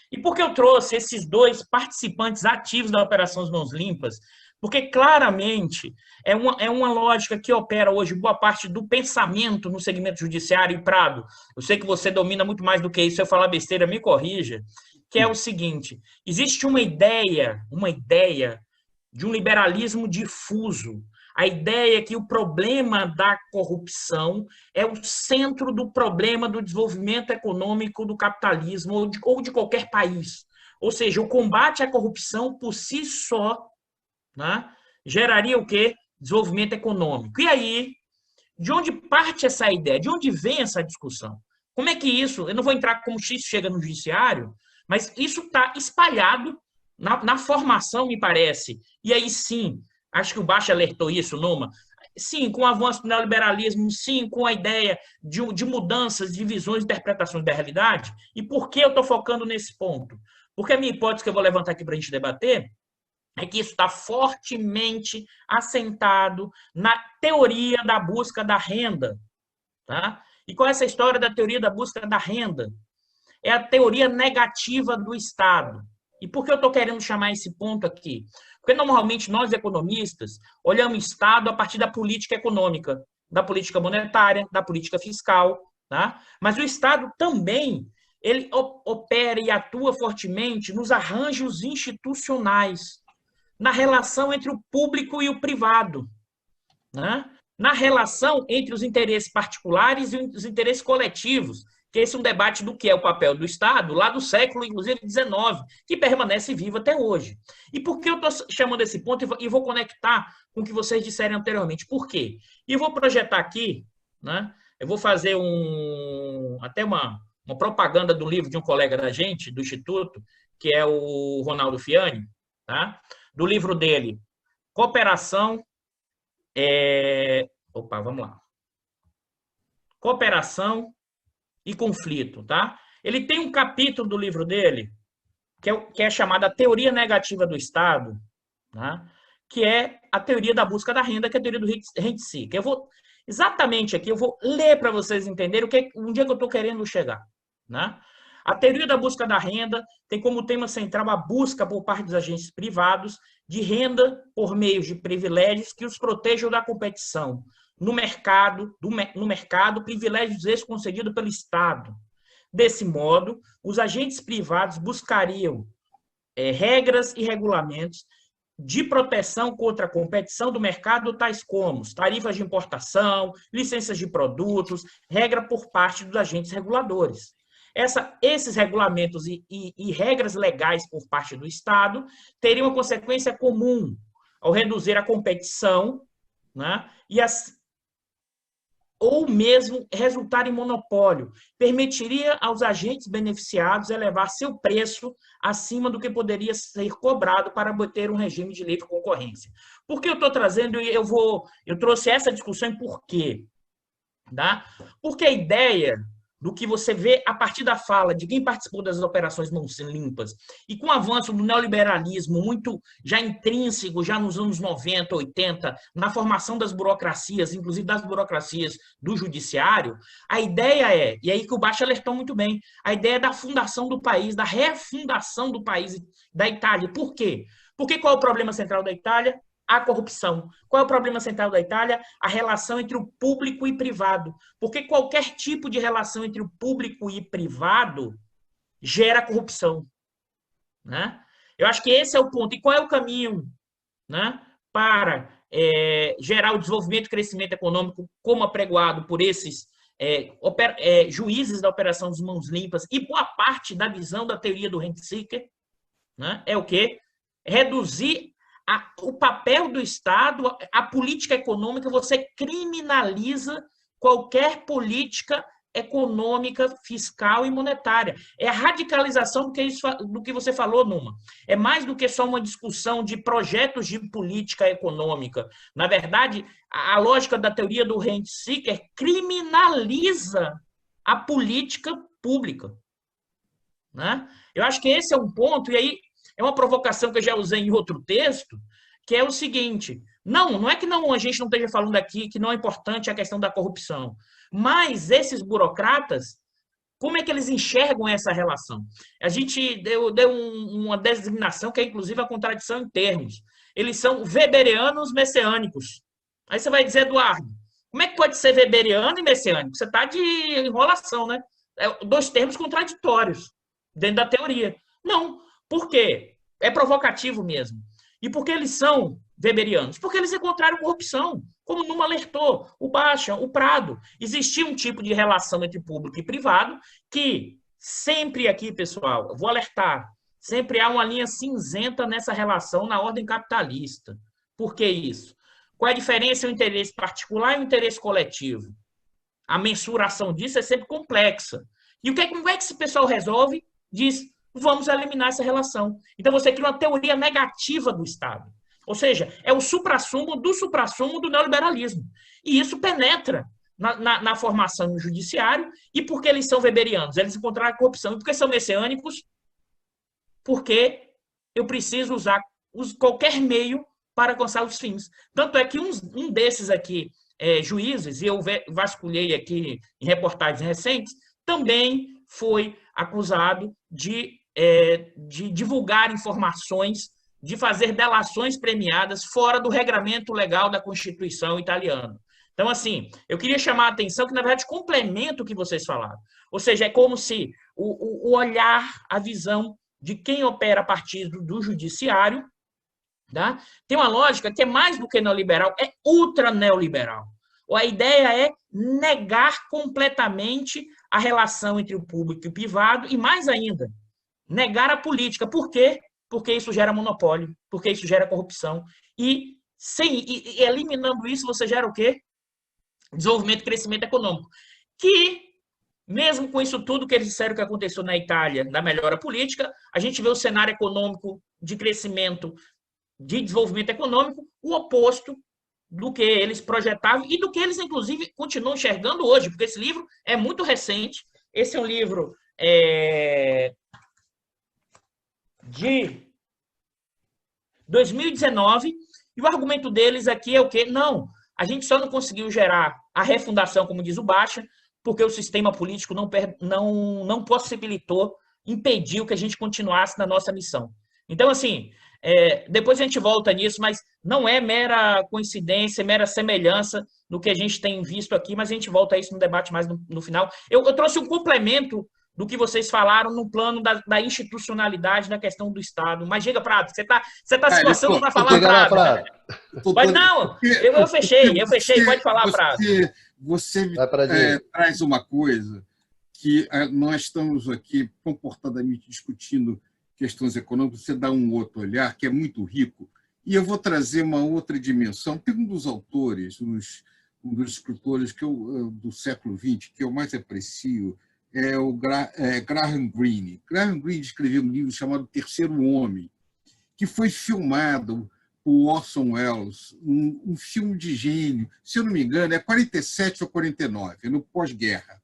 E por que eu trouxe esses dois participantes ativos da Operação Mãos Limpas? Porque claramente é uma lógica que opera hoje boa parte do pensamento no segmento judiciário. E Prado, eu sei que você domina muito mais do que isso, se eu falar besteira, me corrija, que é o seguinte: existe uma ideia de um liberalismo difuso, a ideia que o problema da corrupção é o centro do problema do desenvolvimento econômico do capitalismo ou de qualquer país. Ou seja, o combate à corrupção por si só né, geraria o quê? Desenvolvimento econômico. E aí, de onde parte essa ideia? De onde vem essa discussão? Como é que isso... Eu não vou entrar como X chega no judiciário, mas isso está espalhado na formação, me parece. E aí, sim, acho que o Bach alertou isso, Numa. Sim, com o avanço do neoliberalismo, sim, com a ideia de mudanças, de visões, interpretações da realidade. E por que eu estou focando nesse ponto? Porque a minha hipótese que eu vou levantar aqui para a gente debater é que isso está fortemente assentado na teoria da busca da renda. Tá? E qual é essa história da teoria da busca da renda? É a teoria negativa do Estado. E por que eu estou querendo chamar esse ponto aqui? Porque normalmente nós, economistas, olhamos o Estado a partir da política econômica, da política monetária, da política fiscal. Tá? Mas o Estado também ele opera e atua fortemente nos arranjos institucionais, na relação entre o público e o privado, né? Na relação entre os interesses particulares e os interesses coletivos, que esse é um debate do que é o papel do Estado, lá do século, inclusive, XIX, que permanece vivo até hoje. E por que eu estou chamando esse ponto e vou conectar com o que vocês disseram anteriormente? Por quê? E eu vou projetar aqui, né? Eu vou fazer até uma propaganda do livro de um colega da gente, do Instituto, que é o Ronaldo Fiani, tá? Do livro dele, Cooperação... vamos lá. Cooperação e Conflito, tá? Ele tem um capítulo do livro dele que é chamado a Teoria Negativa do Estado, tá? Que é a teoria da busca da renda, que é a teoria do rent seeker. Exatamente aqui, eu vou ler para vocês entenderem onde é que eu estou querendo chegar, né? A teoria da busca da renda tem como tema central a busca por parte dos agentes privados de renda por meio de privilégios que os protejam da competição no mercado, privilégios esses concedidos pelo Estado. Desse modo, os agentes privados buscariam regras e regulamentos de proteção contra a competição do mercado, tais como tarifas de importação, licenças de produtos, regra por parte dos agentes reguladores. Esses regulamentos e regras legais por parte do Estado teriam uma consequência comum ao reduzir a competição, né, ou mesmo resultar em monopólio. Permitiria aos agentes beneficiados elevar seu preço acima do que poderia ser cobrado para obter um regime de livre concorrência. Por que eu estou trazendo e eu trouxe essa discussão e por quê? Tá? Porque a ideia do que você vê a partir da fala de quem participou das operações Mãos Limpas e com o avanço do neoliberalismo muito já intrínseco, já nos anos 90, 80, na formação das burocracias, inclusive das burocracias do judiciário, a ideia e aí que o Bach alertou muito bem, a ideia da fundação do país, da refundação do país da Itália. Por quê? Porque qual é o problema central da Itália? A corrupção. Qual é o problema central da Itália? A relação entre o público e privado. Porque qualquer tipo de relação entre o público e privado gera corrupção. Né? Eu acho que esse é o ponto. E qual é o caminho, né, para gerar o desenvolvimento e crescimento econômico como apregoado por esses juízes da Operação dos Mãos Limpas e boa parte da visão da teoria do rent seeker, né, é o quê? Reduzir o papel do Estado, a política econômica, você criminaliza qualquer política econômica, fiscal e monetária. É a radicalização do que você falou, Numa. É mais do que só uma discussão de projetos de política econômica. Na verdade, a lógica da teoria do rent seeker criminaliza a política pública. Né? Eu acho que esse é um ponto, e aí é uma provocação que eu já usei em outro texto, que é o seguinte, não é que a gente não esteja falando aqui que não é importante a questão da corrupção, mas esses burocratas, como é que eles enxergam essa relação? A gente deu uma designação que é inclusive a contradição em termos. Eles são weberianos messiânicos. Aí você vai dizer, Eduardo, como é que pode ser weberiano e messiânico? Você está de enrolação, né? Dois termos contraditórios dentro da teoria. Não. Por quê? É provocativo mesmo. E por que eles são weberianos? Porque eles encontraram corrupção, como Numa alertou, o Bach, o Prado. Existia um tipo de relação entre público e privado que sempre aqui, pessoal, vou alertar, sempre há uma linha cinzenta nessa relação na ordem capitalista. Por que isso? Qual é a diferença entre o interesse particular e o interesse coletivo? A mensuração disso é sempre complexa. E como é que esse pessoal resolve? Diz, vamos eliminar essa relação. Então, você cria uma teoria negativa do Estado. Ou seja, é o suprassumo do neoliberalismo. E isso penetra na formação do judiciário. E por que eles são weberianos? Eles encontraram a corrupção. E por que são messiânicos? Porque eu preciso usar qualquer meio para alcançar os fins. Tanto é que um desses aqui, juízes, e eu vasculhei aqui em reportagens recentes, também foi acusado de divulgar informações, de fazer delações premiadas fora do regramento legal da Constituição italiana. Então, assim, eu queria chamar a atenção que, na verdade, complementa o que vocês falaram. Ou seja, é como se o olhar, a visão de quem opera a partir do judiciário, tá? Tem uma lógica que é mais do que neoliberal, é ultra neoliberal. A ideia é negar completamente a relação entre o público e o privado e, mais ainda, negar a política. Por quê? Porque isso gera monopólio, porque isso gera corrupção. E eliminando isso, você gera o quê? Desenvolvimento e crescimento econômico. Que, mesmo com isso tudo que eles disseram que aconteceu na Itália, da melhora política, a gente vê o cenário econômico de crescimento, de desenvolvimento econômico, o oposto do que eles projetavam e do que eles, inclusive, continuam enxergando hoje, porque esse livro é muito recente. Esse é um livro de 2019, e o argumento deles aqui é o quê? Não, a gente só não conseguiu gerar a refundação, como diz o Baixa, porque o sistema político não possibilitou, impediu que a gente continuasse na nossa missão. Então, assim, depois a gente volta nisso, mas não é mera coincidência, mera semelhança do que a gente tem visto aqui, mas a gente volta a isso no debate mais no final. Eu trouxe um complemento do que vocês falaram no plano da institucionalidade da questão do Estado. Mas diga, Prado, você tá se passando para falar, Prado. Mas não, eu fechei, pode falar, Prado. Você traz uma coisa que nós estamos aqui comportadamente discutindo questões econômicas, você dá um outro olhar que é muito rico, e eu vou trazer uma outra dimensão. Tem um dos autores, um dos escritores do século XX, que eu mais aprecio, é o Graham Greene. Graham Greene escreveu um livro chamado Terceiro Homem, que foi filmado por Orson Welles, um filme de gênio, se eu não me engano, é 47 ou 49, no pós-guerra.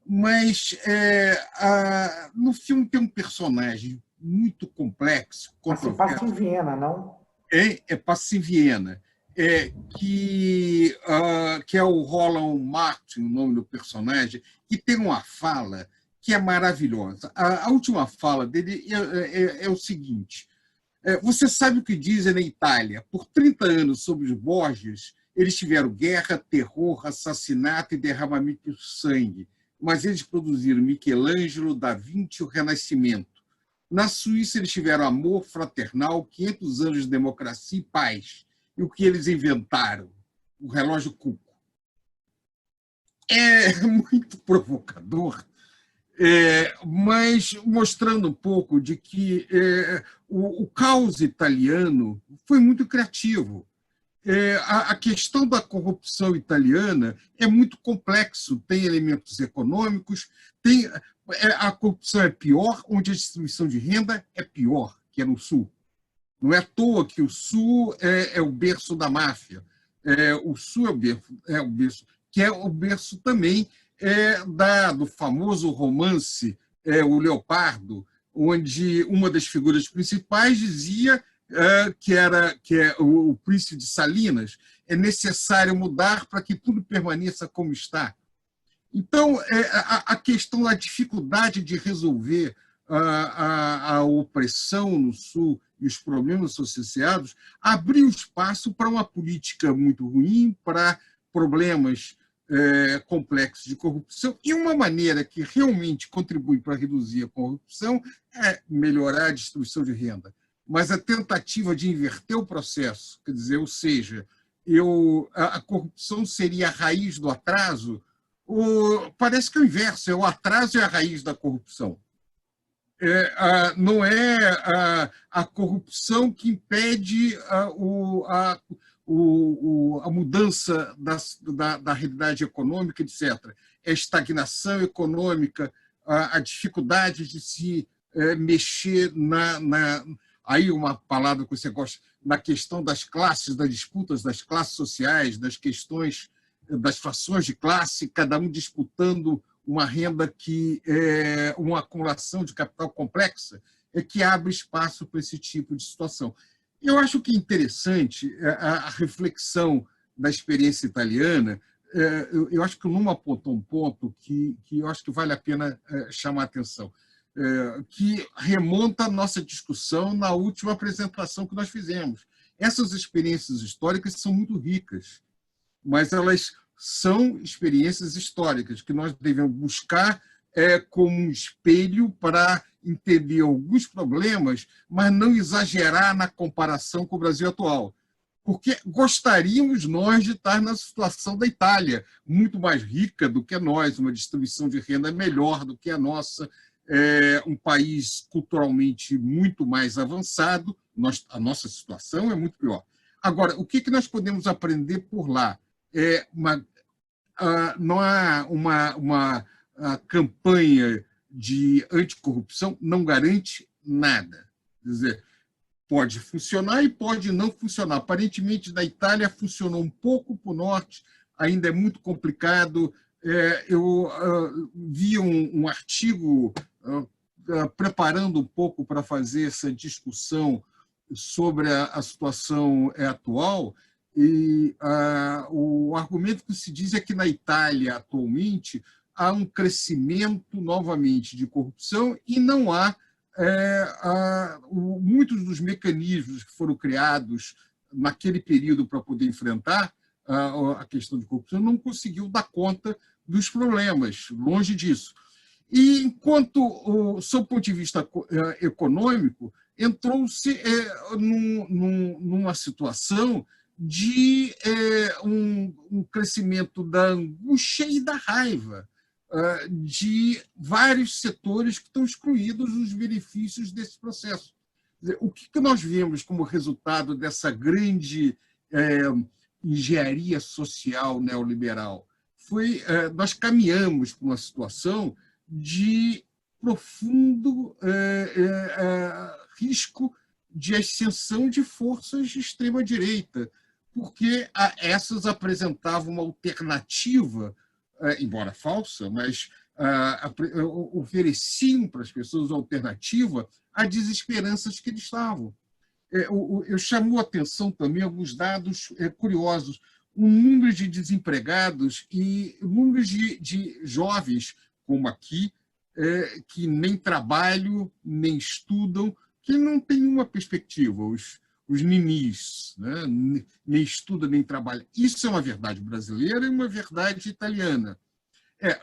Mas no filme tem um personagem muito complexo. Passa em Viena, não? Passa em Viena. Que é o Roland Martin, o nome do personagem, que tem uma fala que é maravilhosa. A última fala dele é o seguinte: você sabe o que dizem na Itália? Por 30 anos, sob os Borgias, eles tiveram guerra, terror, assassinato e derramamento de sangue, mas eles produziram Michelangelo, Da Vinci e o Renascimento. Na Suíça, eles tiveram amor fraternal, 500 anos de democracia e paz. E o que eles inventaram? O relógio Cuco. É muito provocador, mas mostrando um pouco de que o caos italiano foi muito criativo. A questão da corrupção italiana é muito complexo, tem elementos econômicos, a corrupção é pior, onde a distribuição de renda é pior, que é no Sul. Não é à toa que o Sul é o berço da máfia. O Sul é o berço, que é o berço também do famoso romance O Leopardo, onde uma das figuras principais dizia que é o príncipe de Salinas, é necessário mudar para que tudo permaneça como está. Então, a questão da dificuldade de resolver a opressão no Sul e os problemas associados abriu espaço para uma política muito ruim, para problemas complexos de corrupção, e uma maneira que realmente contribui para reduzir a corrupção é melhorar a distribuição de renda. Mas a tentativa de inverter o processo, quer dizer, ou seja, a corrupção seria a raiz do atraso, parece que é o inverso, é o atraso e a raiz da corrupção. não é a corrupção que impede a mudança da realidade econômica, etc. É a estagnação econômica, a dificuldade de se mexer aí uma palavra que você gosta, na questão das classes, das disputas das classes sociais, das questões das frações de classe, cada um disputando uma renda que é uma acumulação de capital complexa, que abre espaço para esse tipo de situação. Eu acho que é interessante a reflexão da experiência italiana. Eu acho que o Numa apontou um ponto que eu acho que vale a pena chamar a atenção, que remonta à nossa discussão na última apresentação que nós fizemos. Essas experiências históricas são muito ricas, mas elas são experiências históricas que nós devemos buscar como um espelho para entender alguns problemas, mas não exagerar na comparação com o Brasil atual. Porque gostaríamos nós de estar na situação da Itália, muito mais rica do que nós, uma distribuição de renda melhor do que a nossa, um país culturalmente muito mais avançado, a nossa situação é muito pior. Agora, o que nós podemos aprender por lá? Não há uma campanha de anticorrupção, não garante nada. Quer dizer, pode funcionar e pode não funcionar. Aparentemente, na Itália, funcionou um pouco para o norte, ainda é muito complicado. Eu vi um artigo preparando um pouco para fazer essa discussão sobre a situação atual, e o argumento que se diz é que na Itália, atualmente, há um crescimento, novamente, de corrupção e não há muitos dos mecanismos que foram criados naquele período para poder enfrentar a questão de corrupção não conseguiu dar conta dos problemas, longe disso. E, enquanto, sob o ponto de vista econômico, entrou-se numa situação de um crescimento da angústia e da raiva de vários setores que estão excluídos dos benefícios desse processo. O que nós vemos como resultado dessa grande engenharia social neoliberal? Nós caminhamos para uma situação de profundo risco de ascensão de forças de extrema-direita, porque essas apresentavam uma alternativa, embora falsa, mas ofereciam para as pessoas uma alternativa à desesperanças que eles estavam. Eu chamou a atenção também alguns dados curiosos. O número de desempregados e o número de jovens, como aqui, que nem trabalham, nem estudam, que não têm uma perspectiva, os ninis, né? Nem estuda, nem trabalha. Isso é uma verdade brasileira e uma verdade italiana.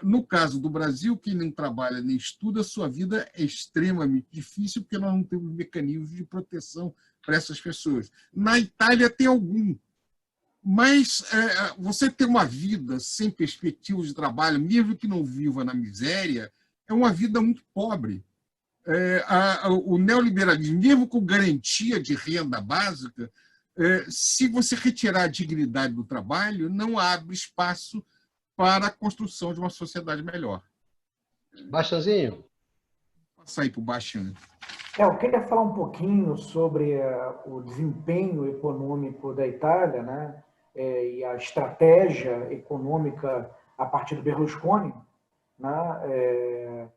No caso do Brasil, quem não trabalha nem estuda, sua vida é extremamente difícil, porque nós não temos mecanismos de proteção para essas pessoas. Na Itália tem algum, mas você ter uma vida sem perspectiva de trabalho, mesmo que não viva na miséria, é uma vida muito pobre. O neoliberalismo, mesmo com garantia de renda básica, se você retirar a dignidade do trabalho, não abre espaço para a construção de uma sociedade melhor. Bastianzinho? Vou sair para o Bastian. Eu queria falar um pouquinho sobre o desempenho econômico da Itália, né? E a estratégia econômica a partir do Berlusconi, né?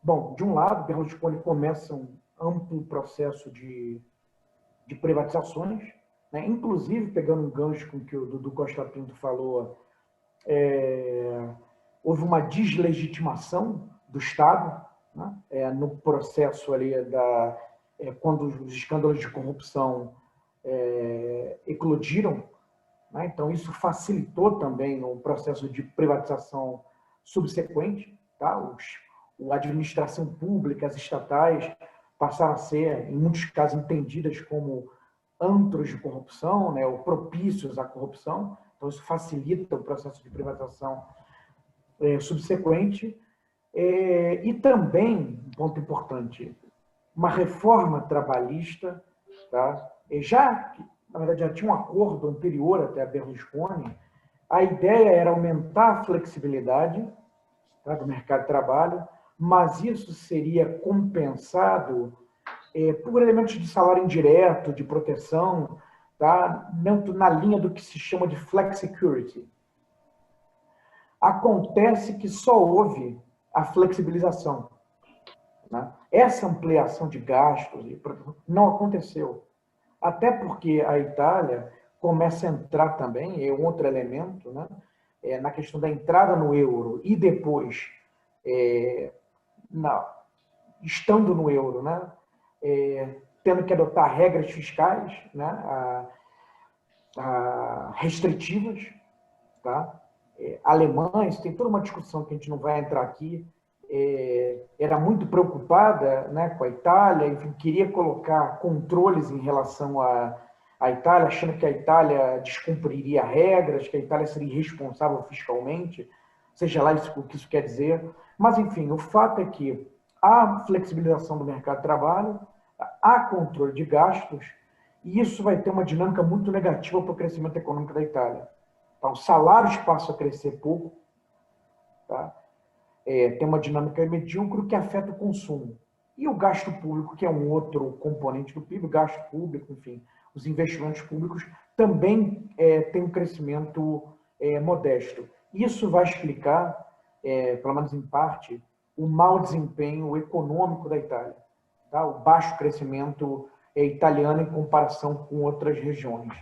Bom, de um lado, Berlusconi começa um amplo processo de privatizações, né? Inclusive, pegando um gancho com o que o Dudu Costa Pinto falou, houve uma deslegitimação do Estado, né? No processo ali quando os escândalos de corrupção eclodiram, né? Então isso facilitou também o processo de privatização subsequente, tá? A administração pública, as estatais passaram a ser, em muitos casos, entendidas como antros de corrupção, né? Ou propícios à corrupção. Então isso facilita o processo de privatização subsequente. E também, um ponto importante, uma reforma trabalhista, tá? Na verdade, já tinha um acordo anterior até a Berlusconi, a ideia era aumentar a flexibilidade, tá, do mercado de trabalho, mas isso seria compensado por elementos de salário indireto, de proteção, tá, na linha do que se chama de flexicurity. Acontece que só houve a flexibilização, né? Essa ampliação de gastos não aconteceu. Até porque a Itália começa a entrar também, é um outro elemento, né? Na questão da entrada no euro e depois, estando no euro, né? Tendo que adotar regras fiscais, né? Restritivas, tá? Alemães, tem toda uma discussão que a gente não vai entrar aqui, era muito preocupada, né, com a Itália, enfim, queria colocar controles em relação à Itália, achando que a Itália descumpriria regras, que a Itália seria irresponsável fiscalmente, seja lá o que isso quer dizer. Mas, enfim, o fato é que há flexibilização do mercado de trabalho, há controle de gastos, e isso vai ter uma dinâmica muito negativa para o crescimento econômico da Itália. Então, os salários passam a crescer pouco, tá? Tem uma dinâmica medíocre que afeta o consumo. E o gasto público, que é um outro componente do PIB, o gasto público, enfim, os investimentos públicos, também tem um crescimento modesto. Isso vai explicar, pelo menos em parte, o mau desempenho econômico da Itália, tá? O baixo crescimento italiano em comparação com outras regiões.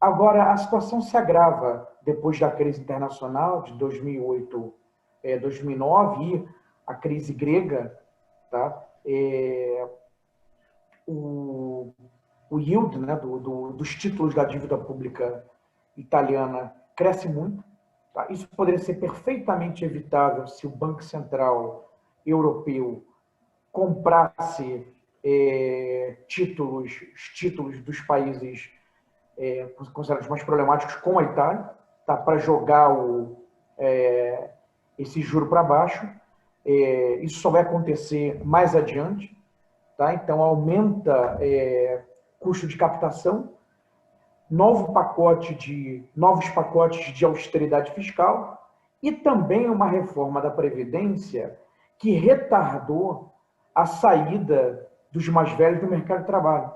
Agora, a situação se agrava depois da crise internacional de 2008, 2009 e a crise grega, tá? O yield, né, dos títulos da dívida pública italiana cresce muito. Tá? Isso poderia ser perfeitamente evitável se o Banco Central Europeu comprasse os títulos dos países considerados mais problemáticos, como a Itália, tá? Para jogar esse juro para baixo. Isso só vai acontecer mais adiante, tá? Então aumenta custo de captação, novos pacotes de austeridade fiscal e também uma reforma da Previdência que retardou a saída dos mais velhos do mercado de trabalho.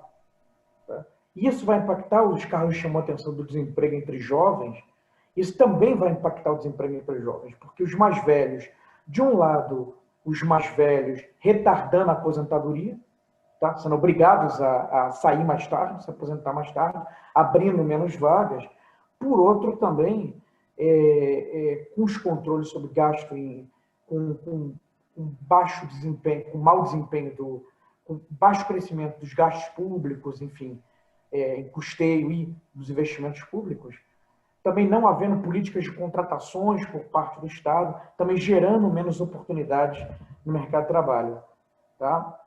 Tá? Isso vai impactar, os Carlos chamou a atenção do desemprego entre jovens, isso também vai impactar o desemprego entre jovens, porque os mais velhos, de um lado, os mais velhos retardando a aposentadoria, tá? Sendo obrigados a sair mais tarde, se aposentar mais tarde, abrindo menos vagas. Por outro, também, com os controles sobre gasto, com baixo desempenho, com mau desempenho, com baixo crescimento dos gastos públicos, enfim, em custeio e dos investimentos públicos, também não havendo políticas de contratações por parte do Estado, também gerando menos oportunidades no mercado de trabalho. Tá?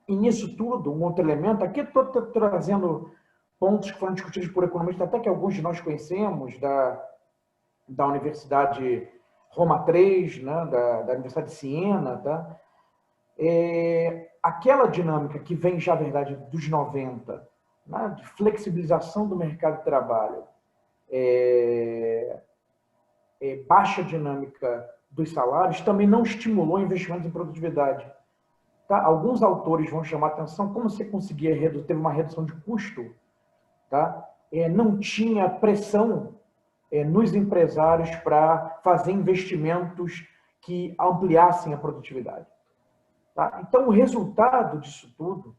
E nisso tudo, um outro elemento, aqui estou trazendo pontos que foram discutidos por economistas, até que alguns de nós conhecemos, da Universidade Roma III, né, da Universidade de Siena, tá? Aquela dinâmica que vem já, na verdade, dos 90, né, de flexibilização do mercado de trabalho, baixa dinâmica dos salários, também não estimulou investimentos em produtividade. Tá? Alguns autores vão chamar a atenção como você conseguia ter uma redução de custo, tá? Não tinha pressão nos empresários para fazer investimentos que ampliassem a produtividade. Tá? Então, o resultado disso tudo,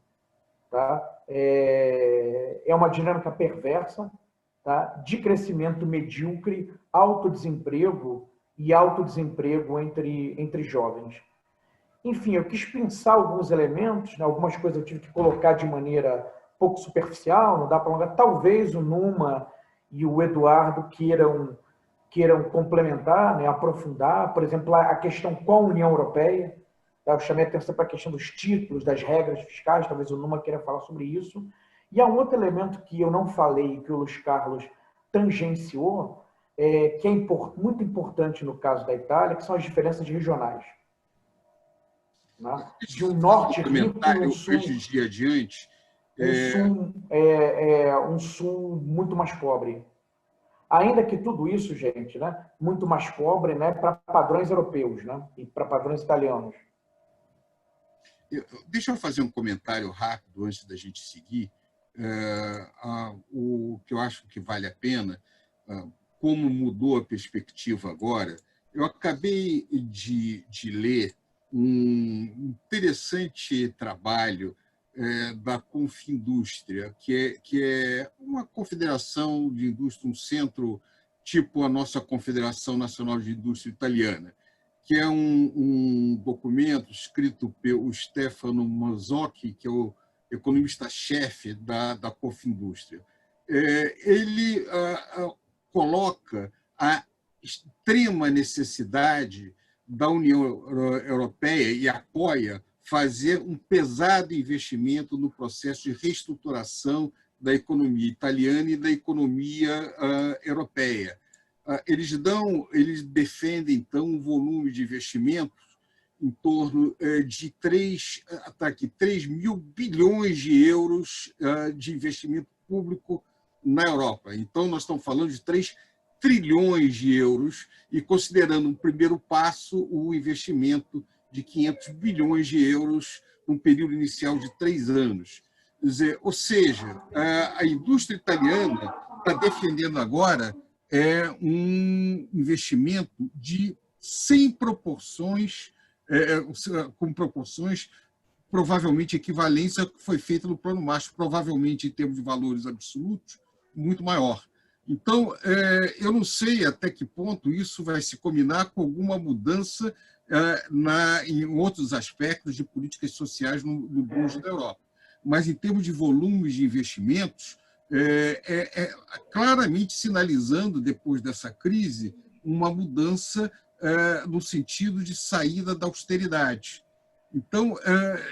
tá? É uma dinâmica perversa, tá? De crescimento medíocre, alto desemprego entre jovens. Enfim, eu quis pensar alguns elementos, né? Algumas coisas eu tive que colocar de maneira pouco superficial, não dá para alongar. Talvez o Numa e o Eduardo queiram complementar, né? Aprofundar, por exemplo, a questão com a União Europeia. Tá? Eu chamei a atenção para a questão dos títulos, das regras fiscais, talvez o Numa queira falar sobre isso. E há um outro elemento que eu não falei, que o Luiz Carlos tangenciou, que é muito importante no caso da Itália, que são as diferenças regionais. Né? De um norte rico e um sul, antes de ir adiante, um sul muito mais pobre. Ainda que tudo isso, gente, né, muito mais pobre, né, para padrões europeus, né, e para padrões italianos. Deixa eu fazer um comentário rápido antes da gente seguir. O que eu acho que vale a pena, como mudou a perspectiva agora. Eu acabei de ler um interessante trabalho da Confindústria, que é uma confederação de indústria, um centro tipo a nossa Confederação Nacional de Indústria Italiana, que é um documento escrito pelo Stefano Mazzocchi, que é o economista-chefe da Confindústria. Ele coloca a extrema necessidade da União Europeia e apoia fazer um pesado investimento no processo de reestruturação da economia italiana e da economia europeia. Eles defendem, então, um volume de investimentos em torno de 3 mil bilhões de euros de investimento público na Europa. Então, nós estamos falando de 3 trilhões de euros e, considerando um primeiro passo, o investimento de 500 bilhões de euros num período inicial de 3 anos. Ou seja, a indústria italiana está defendendo agora um investimento sem proporções, com proporções provavelmente equivalentes ao que foi feito no Plano Marshall, provavelmente em termos de valores absolutos, muito maior. Então, eu não sei até que ponto isso vai se combinar com alguma mudança em outros aspectos de políticas sociais no bujo da Europa. Mas, em termos de volumes de investimentos, claramente sinalizando, depois dessa crise, uma mudança no sentido de saída da austeridade. Então,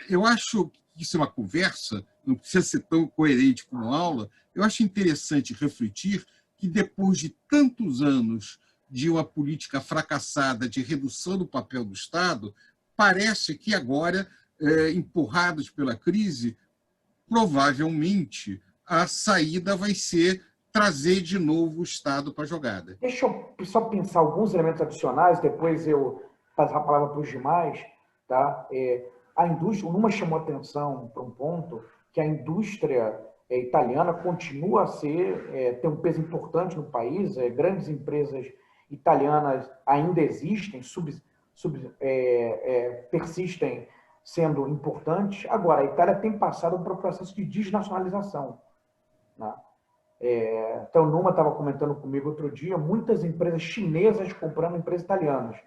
eu acho que isso é uma conversa, não precisa ser tão coerente como aula. Eu acho interessante refletir que, depois de tantos anos de uma política fracassada de redução do papel do Estado, parece que agora, empurrados pela crise, provavelmente a saída vai ser trazer de novo o Estado para a jogada. Deixa eu só pensar alguns elementos adicionais, depois eu passar a palavra para os demais. Tá? A indústria, o Numa chamou atenção para um ponto que a indústria italiana continua a ter um peso importante no país, grandes empresas italianas ainda existem, persistem sendo importantes. Agora, a Itália tem passado por um processo de desnacionalização. Né? Então, o Numa estava comentando comigo outro dia, muitas empresas chinesas comprando empresas italianas,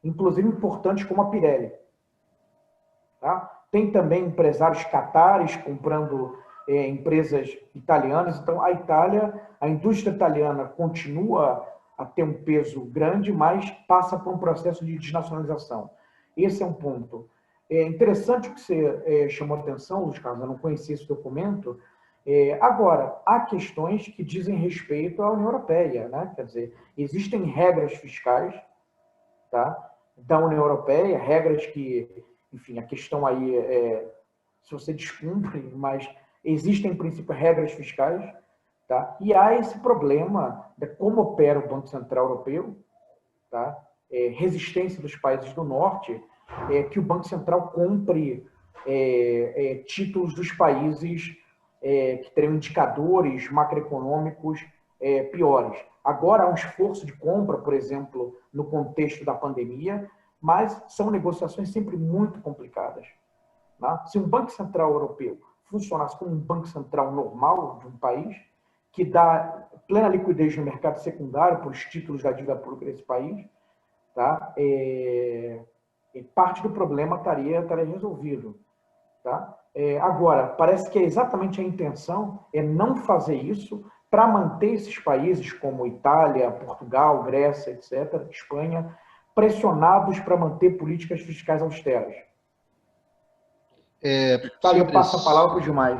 inclusive importantes como a Pirelli. Tá? Tem também empresários catares comprando empresas italianas. Então, a indústria italiana continua a ter um peso grande, mas passa por um processo de desnacionalização. Esse é um ponto. É interessante o que você chamou a atenção, Luiz Carlos, eu não conhecia esse documento. Agora, há questões que dizem respeito à União Europeia, né? Quer dizer, existem regras fiscais, tá, da União Europeia, regras que, enfim, a questão aí se você descumpre, mas existem, em princípio, regras fiscais, tá? E há esse problema de como opera o Banco Central Europeu, tá? Resistência dos países do Norte, que o Banco Central compre títulos dos países que teriam indicadores macroeconômicos piores. Agora há um esforço de compra, por exemplo, no contexto da pandemia, mas são negociações sempre muito complicadas. Tá? Se um Banco Central Europeu funcionasse como um Banco Central normal de um país, que dá plena liquidez no mercado secundário por os títulos da dívida pública desse país, tá? Parte do problema estaria resolvido. Tá? Agora, parece que exatamente a intenção é não fazer isso para manter esses países como Itália, Portugal, Grécia, etc., Espanha, pressionados para manter políticas fiscais austeras. Eu passo a palavra para os demais.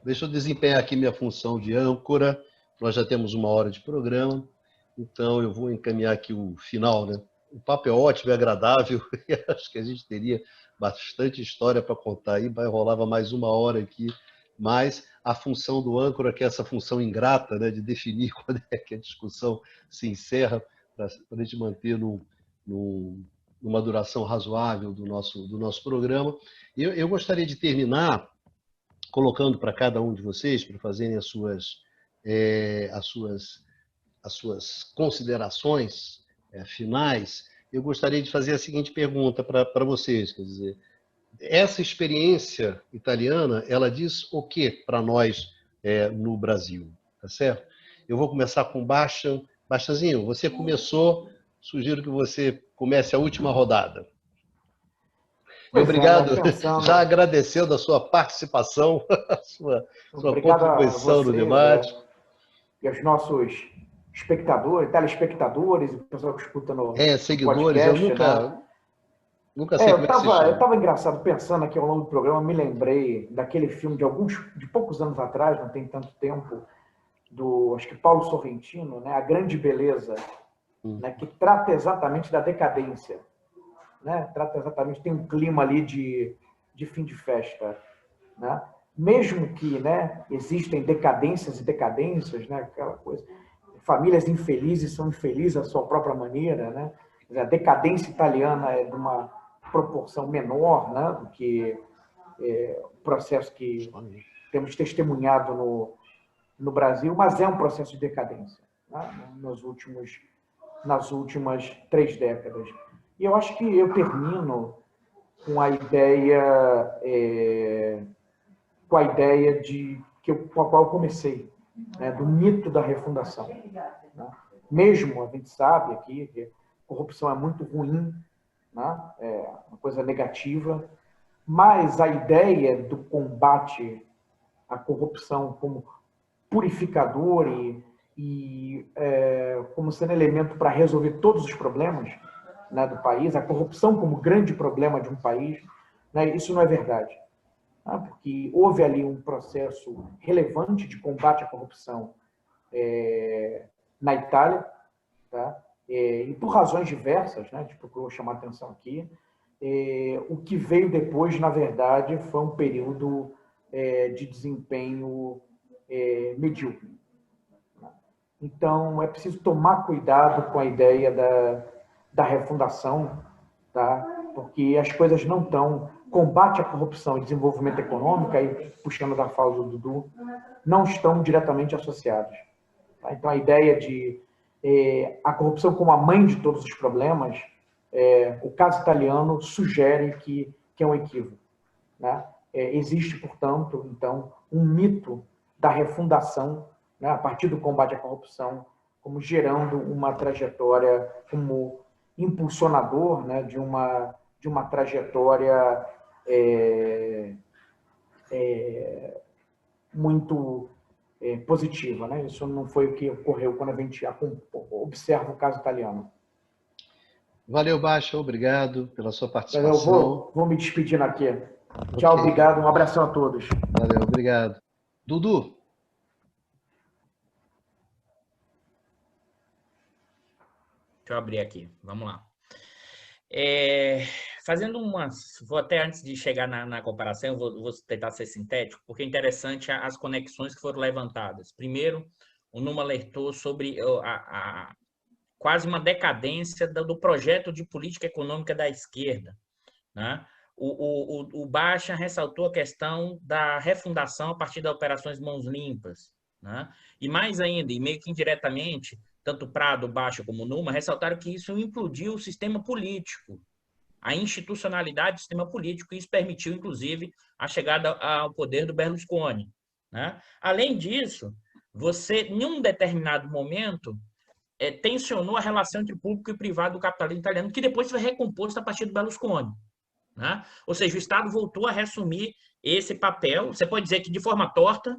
Deixa eu desempenhar aqui minha função de âncora nós já temos 1 hora de programa, então eu vou encaminhar aqui o final, né? O papo é ótimo, é agradável, e acho que a gente teria bastante história para contar aí, rolava mais 1 hora aqui, mas a função do âncora, que é essa função ingrata, né, de definir quando é que a discussão se encerra, para a gente manter numa duração razoável do nosso programa. Eu gostaria de terminar colocando para cada um de vocês, para fazerem as suas considerações finais, eu gostaria de fazer a seguinte pergunta para vocês, quer dizer, essa experiência italiana, ela diz o que para nós no Brasil, tá certo? Eu vou começar com Bastian. Bastianzinho, você começou, sugiro que você comece a última rodada. Obrigado, já agradecendo a sua participação, a sua contribuição no debate. E aos nossos espectadores, telespectadores, o pessoal que escuta no seguidores, podcast, nunca sei como é que se chama. Eu estava engraçado pensando aqui ao longo do programa, me lembrei daquele filme de poucos anos atrás, não tem tanto tempo, acho que Paulo Sorrentino, né, A Grande Beleza, né, que trata exatamente da decadência. Né? Trata exatamente, tem um clima ali de fim de festa. Né? Mesmo que, né, existem decadências e decadências, né, aquela coisa, famílias infelizes são infelizes à sua própria maneira, né? A decadência italiana é de uma proporção menor, né, do que o processo que temos testemunhado no Brasil, mas é um processo de decadência, né, nas últimas 3 décadas. E eu acho que eu termino com a ideia com a qual eu comecei, né, do mito da refundação. Né? Mesmo a gente sabe aqui que a corrupção é muito ruim, né? É uma coisa negativa, mas a ideia do combate à corrupção como purificador e como sendo elemento para resolver todos os problemas, né, do país, a corrupção como grande problema de um país, né, isso não é verdade. Né, porque houve ali um processo relevante de combate à corrupção na Itália, tá? E por razões diversas, né, a gente procurou chamar a atenção aqui. O que veio depois, na verdade, foi um período de desempenho medíocre. Então, é preciso tomar cuidado com a ideia da refundação, tá? Porque as coisas não estão... Combate à corrupção e desenvolvimento econômico, aí puxando da fala do Dudu, não estão diretamente associados. Tá? Então, a ideia de a corrupção como a mãe de todos os problemas, o caso italiano sugere que é um equívoco. Né? Existe, portanto, então, um mito da refundação, né, a partir do combate à corrupção, como gerando uma trajetória, como impulsionador, né, de uma trajetória muito positiva. Né? Isso não foi o que ocorreu quando a gente observa o caso italiano. Valeu, Baixa, obrigado pela sua participação. Eu vou me despedindo aqui. Tchau, obrigado, um abração a todos. Valeu, obrigado. Dudu. Deixa eu abrir aqui, vamos lá. Fazendo vou até antes de chegar na comparação, vou tentar ser sintético, porque é interessante as conexões que foram levantadas. Primeiro, o Numa alertou sobre quase uma decadência do projeto de política econômica da esquerda. Né? O Baixa ressaltou a questão da refundação a partir das operações Mãos Limpas. Né? E mais ainda, e meio que indiretamente, tanto Prado, Baixa como Numa ressaltaram que isso implodiu o sistema político, a institucionalidade do sistema político, e isso permitiu, inclusive, a chegada ao poder do Berlusconi. Né? Além disso, você, em um determinado momento, tensionou a relação entre público e privado do capitalismo italiano, que depois foi recomposto a partir do Berlusconi. Né? Ou seja, o Estado voltou a reassumir esse papel, você pode dizer que de forma torta,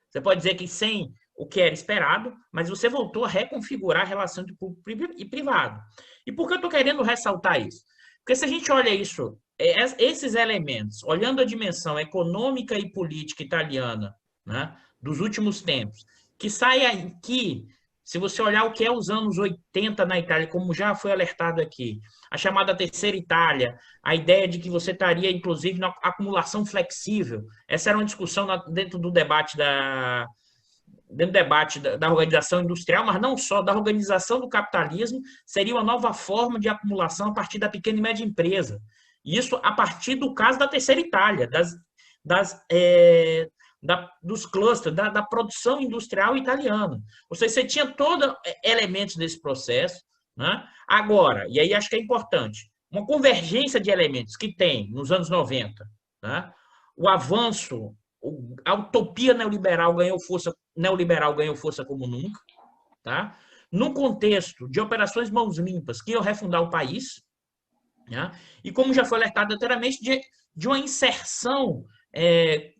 você pode dizer que sem o que era esperado, mas você voltou a reconfigurar a relação de público e privado. E por que eu estou querendo ressaltar isso? Porque se a gente olha isso, esses elementos, olhando a dimensão econômica e política italiana, né, dos últimos tempos, que sai aqui, se você olhar o que é os anos 80 na Itália, como já foi alertado aqui, a chamada terceira Itália, a ideia de que você estaria, inclusive, na acumulação flexível. Essa era uma discussão dentro do debate da organização industrial, mas não só, da organização do capitalismo, seria uma nova forma de acumulação a partir da pequena e média empresa. Isso a partir do caso da terceira Itália, dos clusters, da produção industrial italiana. Ou seja, você tinha todos elementos desse processo, né? Agora, e aí acho que é importante, uma convergência de elementos que tem nos anos 90, né? O avanço, a utopia neoliberal ganhou força como nunca, tá? No contexto de operações mãos limpas que iam refundar o país, né? E como já foi alertado anteriormente, de uma inserção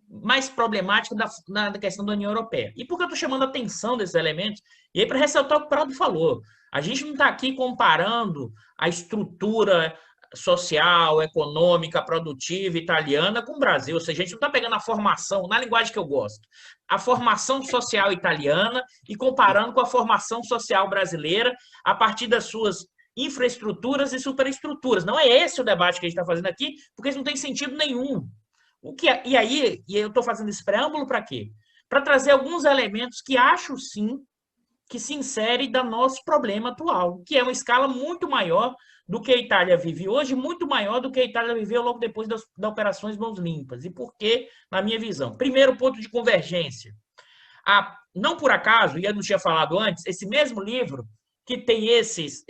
mais problemática da questão da União Europeia. E por que eu estou chamando a atenção desses elementos? E aí, para ressaltar o que o Prado falou, a gente não está aqui comparando a estrutura social, econômica, produtiva, italiana com o Brasil. Ou seja, a gente não está pegando a formação, na linguagem que eu gosto, a formação social italiana e comparando com a formação social brasileira a partir das suas infraestruturas e superestruturas. Não é esse o debate que a gente está fazendo aqui, porque isso não tem sentido nenhum. E aí eu estou fazendo esse preâmbulo para quê? Para trazer alguns elementos que acho, sim, que se insere do nosso problema atual, que é uma escala muito maior do que a Itália vive hoje, muito maior do que a Itália viveu logo depois das Operações Mãos Limpas. E por quê, na minha visão? Primeiro ponto de convergência. Não por acaso, e eu não tinha falado antes, esse mesmo livro, que tem esses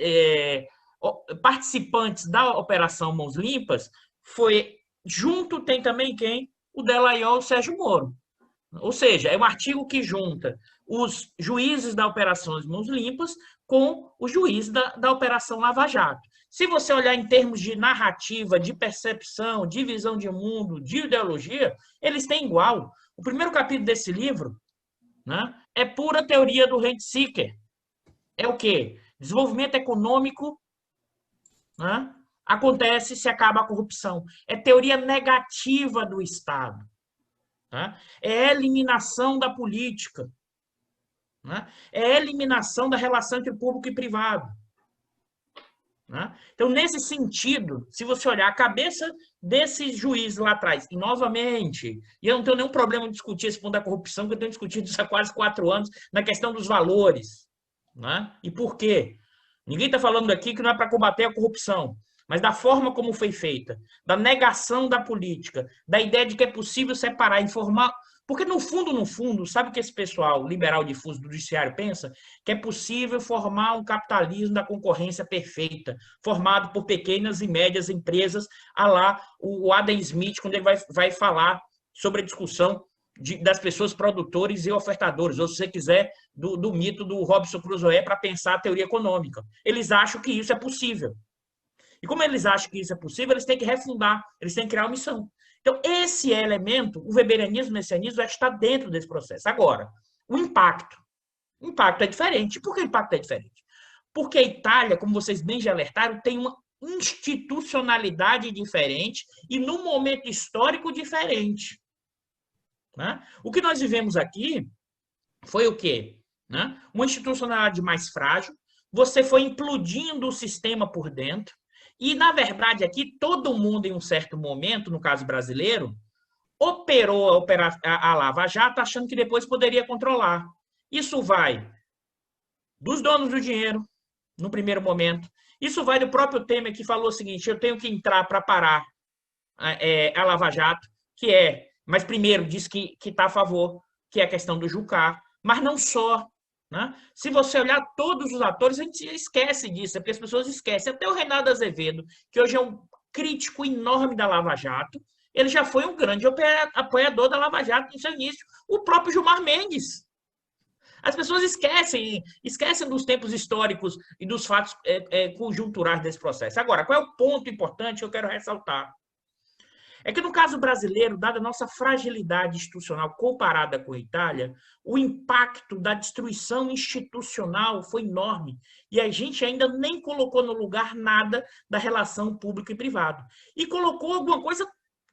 participantes da Operação Mãos Limpas, junto tem também quem? O Delaiol e o Sérgio Moro. Ou seja, é um artigo que junta os juízes da Operação Mãos Limpas com os juízes da Operação Lava Jato. Se você olhar em termos de narrativa, de percepção, de visão de mundo, de ideologia, eles têm igual. O primeiro capítulo desse livro, né, é pura teoria do rent-seeker. É o quê? Desenvolvimento econômico, né, acontece se acaba a corrupção. É teoria negativa do Estado. Tá? É eliminação da política. Né? É eliminação da relação entre público e privado. Né? Então, nesse sentido, se você olhar a cabeça desses juízes lá atrás, e novamente, e eu não tenho nenhum problema em discutir esse ponto da corrupção, que eu tenho discutido isso há quase 4 anos, na questão dos valores. Né? E por quê? Ninguém está falando aqui que não é para combater a corrupção, mas da forma como foi feita, da negação da política, da ideia de que é possível separar, informar. Porque, no fundo, sabe o que esse pessoal liberal difuso do judiciário pensa? Que é possível formar um capitalismo da concorrência perfeita, formado por pequenas e médias empresas, a lá o Adam Smith, quando ele vai falar sobre a discussão das pessoas produtores e ofertadores, ou se você quiser, do mito do Robinson Crusoe para pensar a teoria econômica. Eles acham que isso é possível. E como eles acham que isso é possível, eles têm que refundar, eles têm que criar uma missão. Então, esse elemento, o weberianismo, o messianismo, está dentro desse processo. Agora, o impacto. O impacto é diferente. Por que o impacto é diferente? Porque a Itália, como vocês bem já alertaram, tem uma institucionalidade diferente e num momento histórico diferente. Né? O que nós vivemos aqui foi o quê? Né? Uma institucionalidade mais frágil, você foi implodindo o sistema por dentro, e, na verdade, aqui todo mundo, em um certo momento, no caso brasileiro, operou a Lava Jato achando que depois poderia controlar. Isso vai dos donos do dinheiro, no primeiro momento. Isso vai do próprio Temer, que falou o seguinte: eu tenho que entrar para parar a Lava Jato, mas primeiro diz que está a favor, que é a questão do Jucá, mas não só. Né? Se você olhar todos os atores, a gente esquece disso, porque as pessoas esquecem. Até o Renato Azevedo, que hoje é um crítico enorme da Lava Jato, ele já foi um grande apoiador da Lava Jato no seu início. O próprio Gilmar Mendes. As pessoas esquecem dos tempos históricos e dos fatos conjunturais desse processo. Agora, qual é o ponto importante que eu quero ressaltar? É que no caso brasileiro, dada a nossa fragilidade institucional comparada com a Itália, o impacto da destruição institucional foi enorme e a gente ainda nem colocou no lugar nada da relação público e privado. E colocou alguma coisa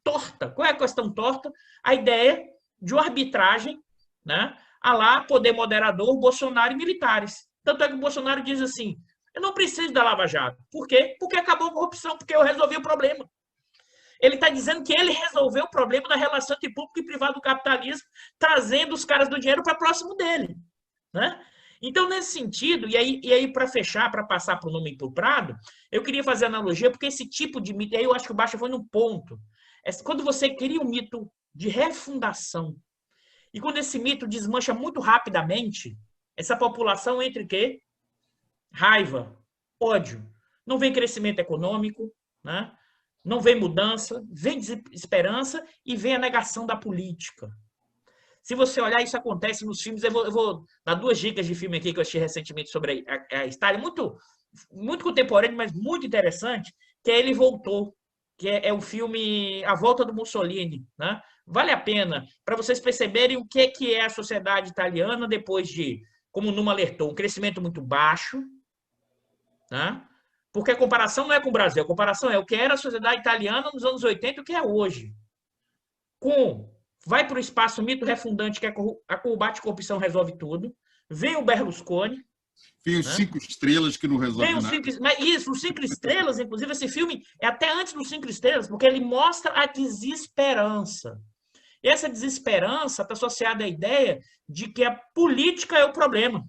torta. Qual é a questão torta? A ideia de uma arbitragem, né, a lá poder moderador, Bolsonaro e militares. Tanto é que o Bolsonaro diz assim, eu não preciso da Lava Jato. Por quê? Porque acabou a corrupção, porque eu resolvi o problema. Ele está dizendo que ele resolveu o problema da relação entre público e privado do capitalismo, trazendo os caras do dinheiro para próximo dele. Né? Então, nesse sentido, e aí para fechar, para passar para o Numa e para o Prado, eu queria fazer analogia, porque esse tipo de mito, aí eu acho que o Baixa foi num ponto. Quando você cria um mito de refundação, e quando esse mito desmancha muito rapidamente, essa população entra em quê? Raiva, ódio. Não vem crescimento econômico, né? Não vem mudança, vem desesperança e vem a negação da política. Se você olhar, isso acontece nos filmes. Eu vou dar 2 dicas de filme aqui que eu assisti recentemente sobre a Stalin, muito contemporâneo, mas muito interessante, que é Ele Voltou, que é o filme A Volta do Mussolini. Né? Vale a pena para vocês perceberem o que é a sociedade italiana depois de, como o Numa alertou, um crescimento muito baixo, né? Porque a comparação não é com o Brasil, a comparação é o que era a sociedade italiana nos anos 80 e o que é hoje. Vai para o espaço mito refundante, que é a combate à corrupção resolve tudo. Vem o Berlusconi. Vem os 5 estrelas que não resolvem nada. Mas isso, os 5 estrelas, inclusive, esse filme é até antes dos 5 estrelas, porque ele mostra a desesperança. E essa desesperança está associada à ideia de que a política é o problema.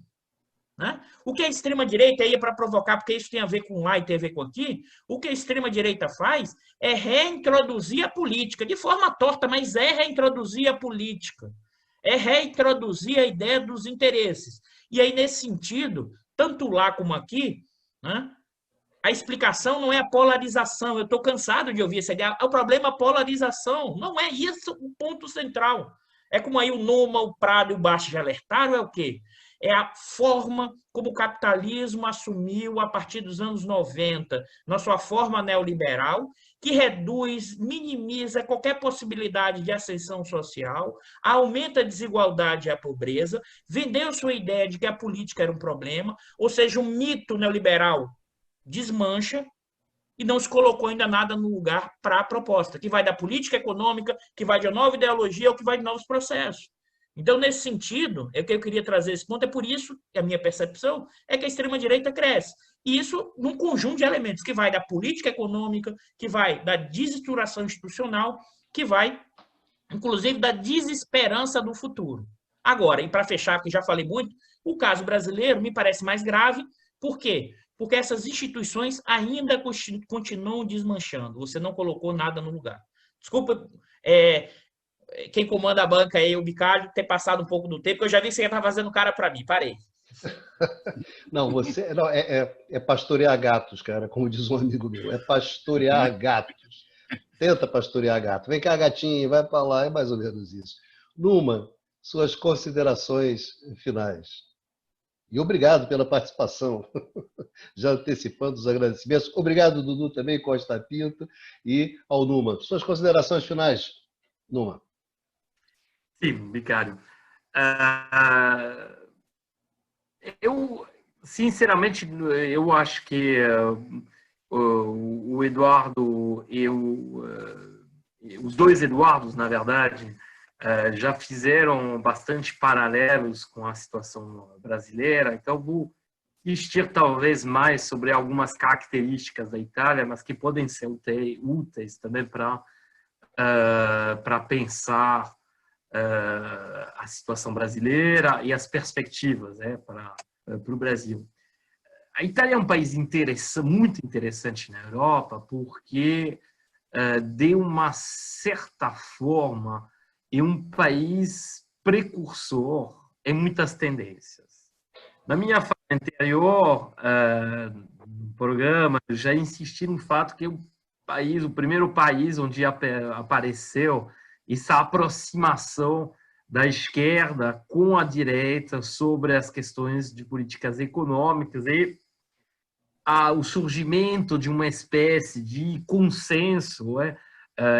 Né? O que a extrema-direita, aí é para provocar, porque isso tem a ver com lá e tem a ver com aqui, o que a extrema-direita faz é reintroduzir a política, de forma torta, mas é reintroduzir a política, é reintroduzir a ideia dos interesses. E aí, nesse sentido, tanto lá como aqui, né, a explicação não é a polarização. Eu estou cansado de ouvir essa ideia. O problema é a polarização. Não é isso o ponto central. É como aí o Numa, o Prado e o Baixa já alertaram, é o quê? É a forma como o capitalismo assumiu a partir dos anos 90, na sua forma neoliberal, que reduz, minimiza qualquer possibilidade de ascensão social, aumenta a desigualdade e a pobreza, vendeu sua ideia de que a política era um problema, ou seja, o mito neoliberal desmancha e não se colocou ainda nada no lugar para a proposta, que vai da política econômica, que vai de uma nova ideologia ou que vai de novos processos. Então, nesse sentido, é que eu queria trazer esse ponto, é por isso que a minha percepção é que a extrema-direita cresce. E isso num conjunto de elementos, que vai da política econômica, que vai da desestruturação institucional, que vai, inclusive, da desesperança do futuro. Agora, e para fechar, porque já falei muito, o caso brasileiro me parece mais grave. Por quê? Porque essas instituições ainda continuam desmanchando. Você não colocou nada no lugar. Desculpa, quem comanda a banca aí, o Bicalho, ter passado um pouco do tempo, porque eu já vi que você estava fazendo cara para mim. Parei. Não, você não, é pastorear gatos, cara, como diz um amigo meu. É pastorear gatos. Tenta pastorear gato. Vem cá, gatinho, vai para lá. É mais ou menos isso. Numa, suas considerações finais. E obrigado pela participação, já antecipando os agradecimentos. Obrigado, Dudu, também, Costa Pinto, e ao Numa. Suas considerações finais, Numa. Sim, Bicário. Eu, sinceramente, eu acho que o Eduardo e os 2 Eduardos, na verdade, já fizeram bastante paralelos com a situação brasileira. Então, vou insistir talvez mais sobre algumas características da Itália, mas que podem ser úteis também para pensar a situação brasileira e as perspectivas, né, para o Brasil. A Itália é um país muito interessante na Europa porque, de uma certa forma, é um país precursor em muitas tendências. Na minha fala anterior, no programa, eu já insisti no fato que o primeiro país onde apareceu essa aproximação da esquerda com a direita sobre as questões de políticas econômicas e o surgimento de uma espécie de consenso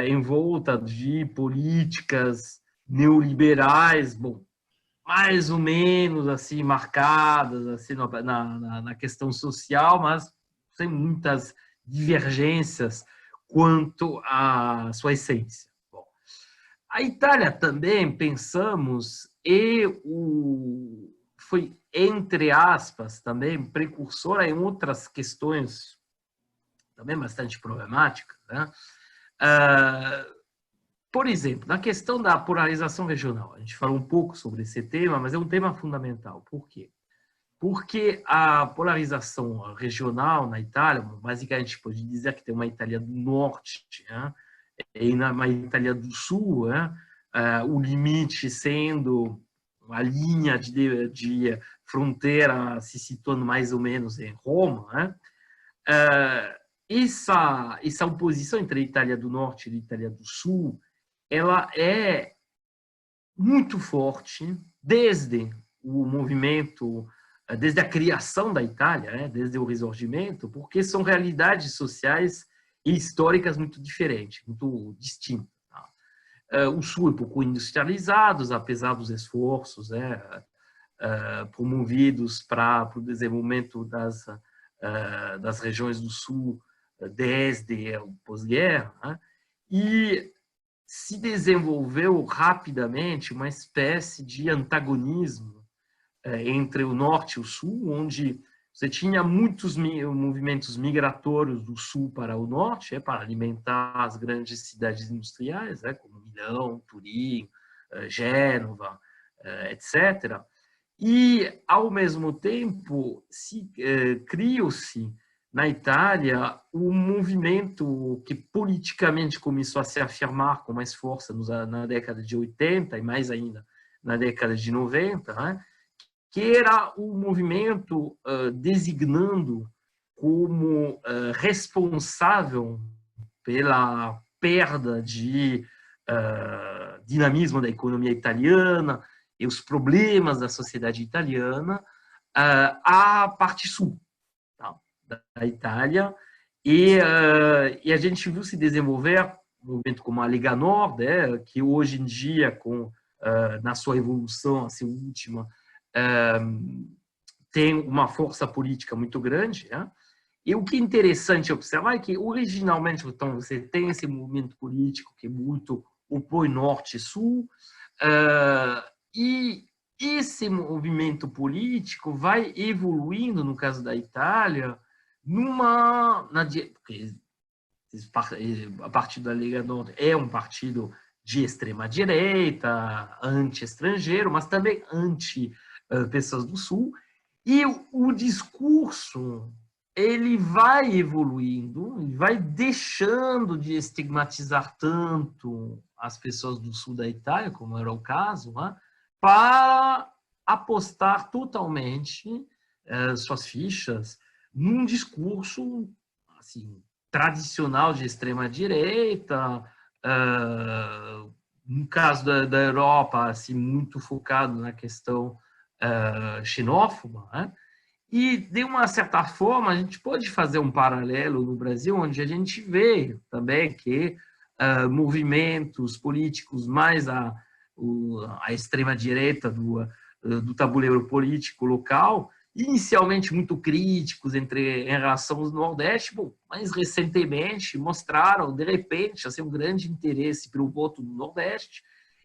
em volta de políticas neoliberais, bom, mais ou menos assim marcadas assim na questão social, mas sem muitas divergências quanto à sua essência. A Itália também, pensamos, foi, entre aspas, também precursora em outras questões também bastante problemáticas, né? Por exemplo, na questão da polarização regional, a gente falou um pouco sobre esse tema, mas é um tema fundamental. Por quê? Porque a polarização regional na Itália, basicamente, a gente pode dizer que tem uma Itália do norte, né? E uma Itália do sul, né? O limite sendo a linha de fronteira se situando mais ou menos em Roma, né? Essa oposição entre a Itália do norte e a Itália do sul, ela é muito forte desde o movimento, desde a criação da Itália, né? Desde o Risorgimento, porque são realidades sociais e históricas muito diferentes, muito distintas. O sul é pouco industrializado, apesar dos esforços, né, promovidos para o desenvolvimento das regiões do sul desde o pós-guerra, né, e se desenvolveu rapidamente uma espécie de antagonismo entre o norte e o sul, onde você tinha muitos movimentos migratórios do sul para o norte, para alimentar as grandes cidades industriais, como Milão, Turim, Gênova, etc. E, ao mesmo tempo, criou-se na Itália um movimento que politicamente começou a se afirmar com mais força na década de 80 e mais ainda na década de 90, né? Que era o movimento designando como responsável pela perda de dinamismo da economia italiana e os problemas da sociedade italiana a parte sul, tá, da Itália. E a gente viu se desenvolver um movimento como a Lega Nord, que hoje em dia, na sua evolução assim, última, tem uma força política muito grande, né? E o que é interessante observar é que, originalmente, então, você tem esse movimento político que muito opõe norte e sul, e esse movimento político vai evoluindo, no caso da Itália, porque a partir da Lega Nord é um partido de extrema-direita, anti-estrangeiro, mas também anti-pessoas do Sul, e o discurso ele vai evoluindo, e vai deixando de estigmatizar tanto as pessoas do sul da Itália, como era o caso, né, para apostar totalmente suas fichas num discurso assim, tradicional de extrema-direita, no caso da Europa, assim, muito focado na questão xenófoba, né? E, de uma certa forma, a gente pode fazer um paralelo no Brasil, onde a gente vê também que movimentos políticos mais à extrema-direita do tabuleiro político local, inicialmente muito críticos em relação ao Nordeste, mas recentemente mostraram, de repente, assim, um grande interesse pelo voto do Nordeste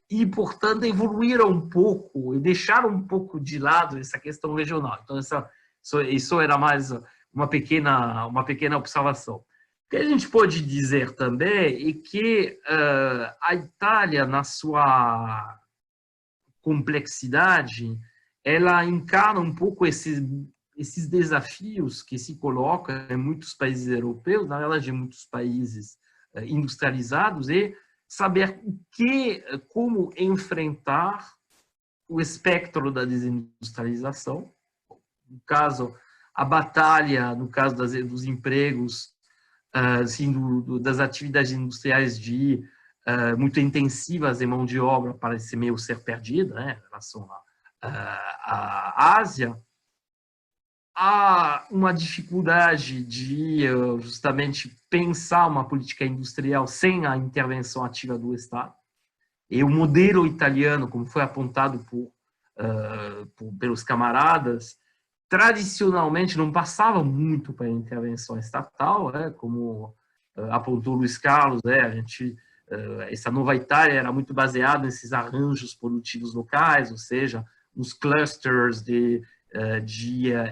e, portanto, evoluíram um pouco e deixaram um pouco de lado essa questão regional. Então, isso era mais uma pequena observação. O que a gente pode dizer também é que a Itália, na sua complexidade, ela encarna um pouco esses desafios que se colocam em muitos países europeus, na verdade, em muitos países industrializados, e saber como enfrentar o espectro da desindustrialização. No caso, a batalha, no caso dos empregos, assim, das atividades industriais muito intensivas em mão de obra, parece meio ser perdida, né, em relação à Ásia. Há uma dificuldade de justamente pensar uma política industrial sem a intervenção ativa do Estado. E o modelo italiano, como foi apontado pelos camaradas, tradicionalmente não passava muito para a intervenção estatal, como apontou Luiz Carlos, a gente essa nova Itália era muito baseada nesses arranjos produtivos locais, ou seja, uns clusters de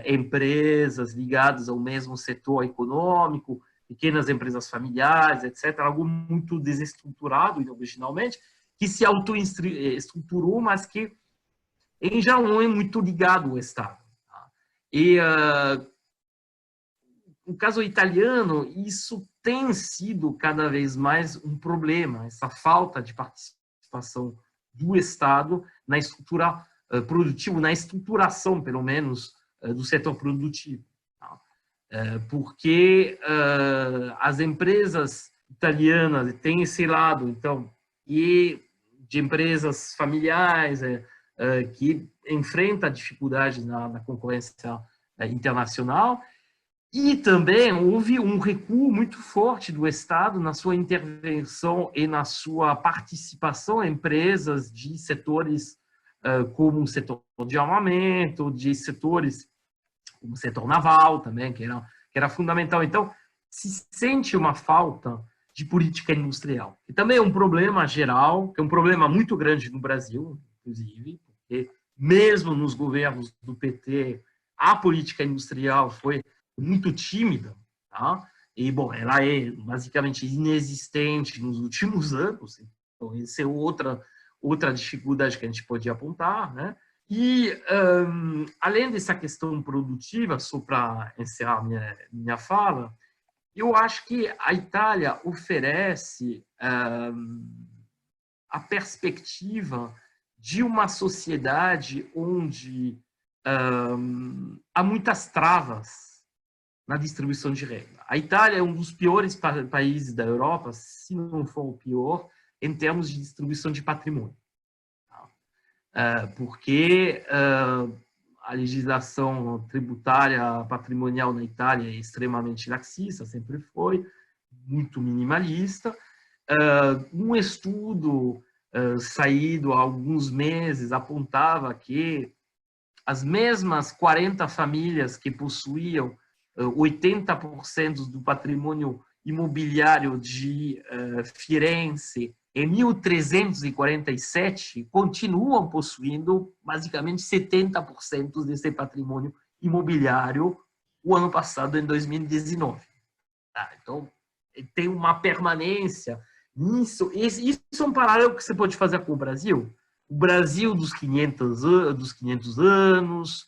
empresas ligadas ao mesmo setor econômico, pequenas empresas familiares, etc. Algo muito desestruturado originalmente, que se autoestruturou, mas que em geral não é muito ligado ao Estado. E no caso italiano, isso tem sido cada vez mais um problema, essa falta de participação do Estado na estrutura produtiva, na estruturação, pelo menos, do setor produtivo. Porque as empresas italianas têm esse lado, então, e de empresas familiares que enfrentam dificuldades na concorrência internacional. E também houve um recuo muito forte do Estado na sua intervenção e na sua participação em empresas de setores como o setor de armamento, de setores como o setor naval também, que era fundamental. Então, se sente uma falta de política industrial. E também é um problema geral, que é um problema muito grande no Brasil, inclusive, porque mesmo nos governos do PT, a política industrial foi muito tímida, tá? E, bom, ela é basicamente inexistente nos últimos anos, então essa é outra dificuldade que a gente pode apontar, né? E, além dessa questão produtiva, só para encerrar minha fala, eu acho que a Itália oferece a perspectiva de uma sociedade onde há muitas travas na distribuição de renda. A Itália é um dos piores países da Europa, se não for o pior, em termos de distribuição de patrimônio. Porque a legislação tributária patrimonial na Itália é extremamente laxista, sempre foi, muito minimalista. Um estudo saído há alguns meses apontava que as mesmas 40 famílias que possuíam 80% do patrimônio imobiliário de Firenze em 1347 continuam possuindo basicamente 70% desse patrimônio imobiliário o ano passado, em 2019. Então, tem uma permanência nisso. Isso é um paralelo que você pode fazer com o Brasil. O Brasil dos 500 anos,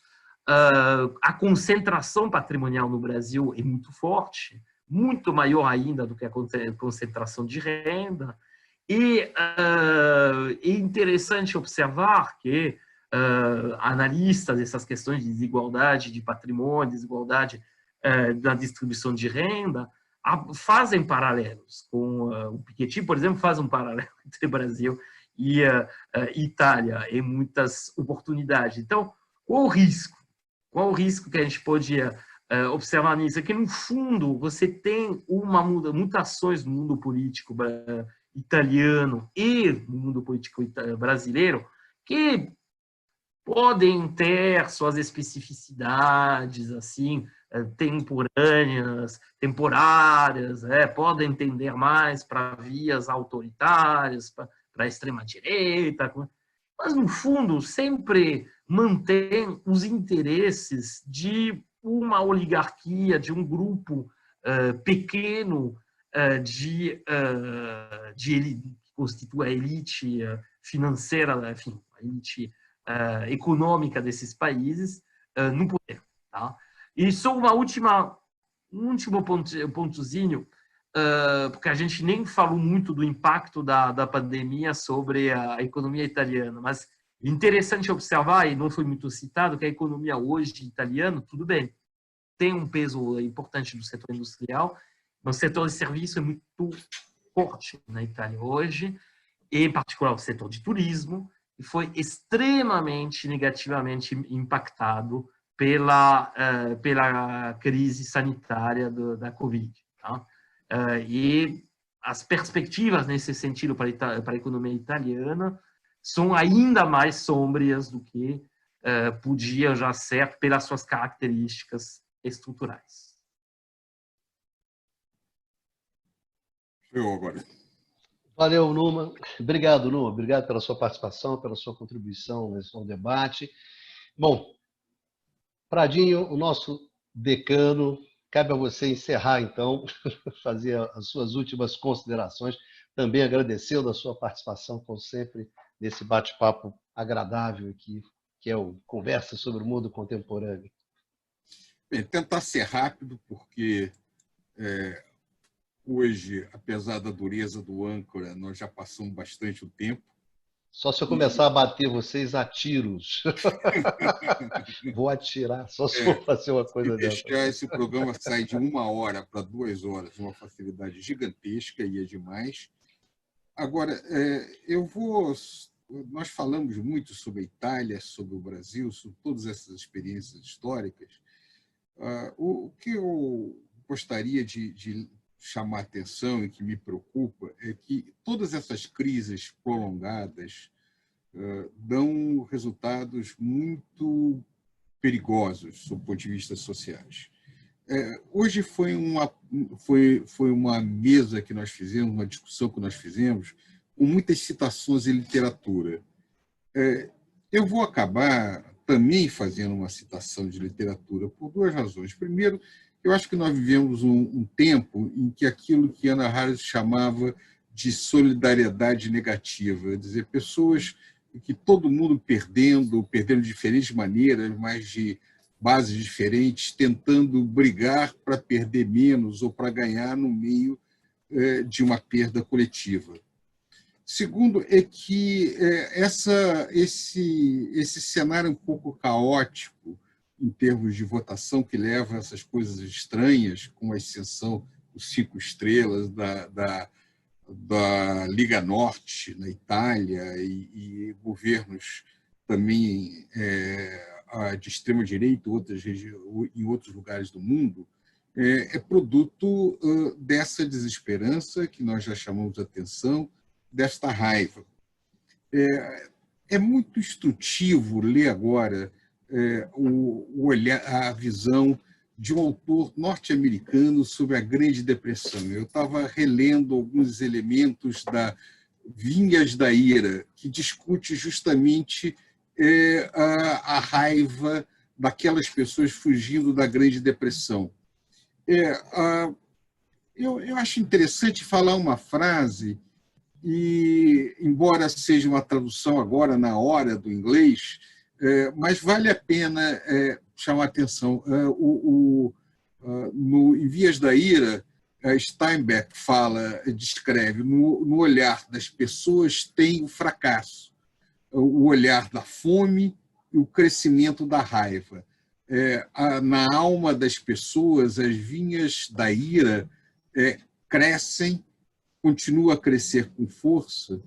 a concentração patrimonial no Brasil é muito forte, muito maior ainda do que a concentração de renda. E é interessante observar que analistas dessas questões de desigualdade de patrimônio, desigualdade da distribuição de renda, fazem paralelos com o Piketty, por exemplo, faz um paralelo entre Brasil e Itália em muitas oportunidades. Então, qual o risco? Qual o risco que a gente pode observar nisso? É que, no fundo, você tem mutações no mundo político italiano e no mundo político brasileiro que podem ter suas especificidades assim temporárias, podem tender mais para vias autoritárias, para a extrema-direita, mas, no fundo, sempre mantém os interesses de uma oligarquia, de um grupo pequeno de elite, que constitui a elite financeira, enfim, a elite econômica desses países no poder. Tá? E só um último pontozinho, porque a gente nem falou muito do impacto da pandemia sobre a economia italiana, mas é interessante observar, e não foi muito citado, que a economia hoje italiana, tudo bem, tem um peso importante do setor industrial, mas o setor de serviço é muito forte na Itália hoje, e em particular o setor de turismo, e foi extremamente negativamente impactado pela crise sanitária da Covid. Tá? E as perspectivas nesse sentido para a economia italiana são ainda mais sombrias do que podia já ser pelas suas características estruturais. Eu agora. Valeu, Numa. Obrigado, Numa. Obrigado pela sua participação, pela sua contribuição ao debate. Bom, Pradinho, o nosso decano, cabe a você encerrar, então, fazer as suas últimas considerações. Também agradecendo a sua participação, como sempre, nesse bate-papo agradável aqui, que é o Conversa sobre o Mundo Contemporâneo. Bem, tentar ser rápido, porque hoje, apesar da dureza do âncora, nós já passamos bastante o tempo. Só se eu começar a bater vocês a tiros. Vou atirar, só se for fazer uma coisa dessa. Deixar esse programa sair de 1 hora para 2 horas, uma facilidade gigantesca, e é demais. Agora, nós falamos muito sobre a Itália, sobre o Brasil, sobre todas essas experiências históricas. O que eu gostaria de chamar a atenção e que me preocupa é que todas essas crises prolongadas dão resultados muito perigosos, sob o ponto de vista sociais. Hoje foi uma mesa que nós fizemos, uma discussão que nós fizemos, com muitas citações em literatura. Eu vou acabar também fazendo uma citação de literatura por 2 razões. Primeiro, eu acho que nós vivemos um tempo em que aquilo que Hannah Arendt chamava de solidariedade negativa, quer dizer, pessoas que todo mundo perdendo de diferentes maneiras, mas de bases diferentes, tentando brigar para perder menos ou para ganhar no meio de uma perda coletiva. Segundo, é que esse cenário um pouco caótico, em termos de votação, que leva a essas coisas estranhas, com a exceção dos 5 estrelas da Liga Norte, na Itália, e governos também de extrema-direita em outros lugares do mundo, é produto dessa desesperança, que nós já chamamos de atenção, desta raiva. É muito instrutivo ler agora a visão de um autor norte-americano sobre a Grande Depressão. Eu estava relendo alguns elementos da Vinhas da Ira, que discute justamente a raiva daquelas pessoas fugindo da Grande Depressão. Eu acho interessante falar uma frase, e, embora seja uma tradução agora na hora do inglês, mas vale a pena chamar a atenção. Em Vias da Ira, Steinbeck descreve, no olhar das pessoas tem o fracasso, o olhar da fome e o crescimento da raiva. Na alma das pessoas, as vinhas da ira crescem, continua a crescer com força,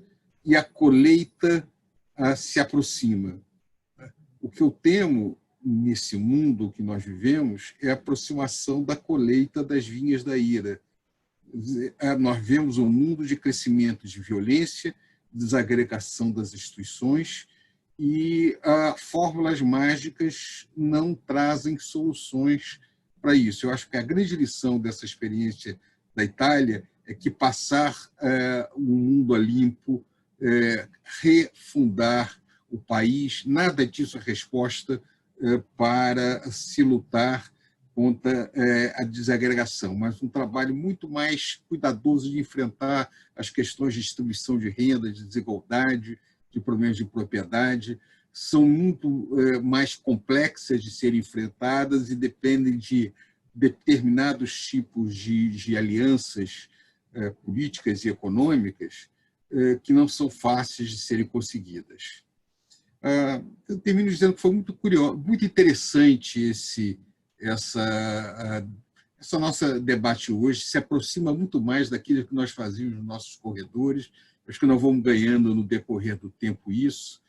e a colheita se aproxima. O que eu temo nesse mundo que nós vivemos é a aproximação da colheita das vinhas da ira. Nós vemos um mundo de crescimento de violência, desagregação das instituições, e fórmulas mágicas não trazem soluções para isso. Eu acho que a grande lição dessa experiência da Itália é que passar um mundo a limpo, refundar o país, nada disso é resposta para se lutar contra a desagregação, mas um trabalho muito mais cuidadoso de enfrentar as questões de distribuição de renda, de desigualdade, de problemas de propriedade, são muito mais complexas de serem enfrentadas e dependem de determinados tipos de alianças políticas e econômicas que não são fáceis de serem conseguidas. Eu termino dizendo que foi muito curioso, muito interessante essa nossa debate hoje, se aproxima muito mais daquilo que nós fazíamos nos nossos corredores. Acho que nós vamos ganhando no decorrer do tempo isso,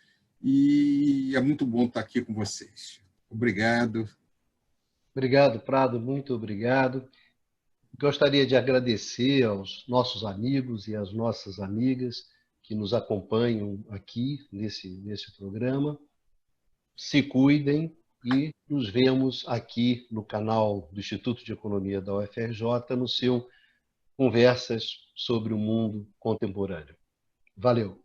e é muito bom estar aqui com vocês. Obrigado. Obrigado, Prado, muito obrigado. Gostaria de agradecer aos nossos amigos e às nossas amigas que nos acompanham aqui nesse programa. Se cuidem e nos vemos aqui no canal do Instituto de Economia da UFRJ, no seu conversas sobre o mundo contemporâneo. Valeu!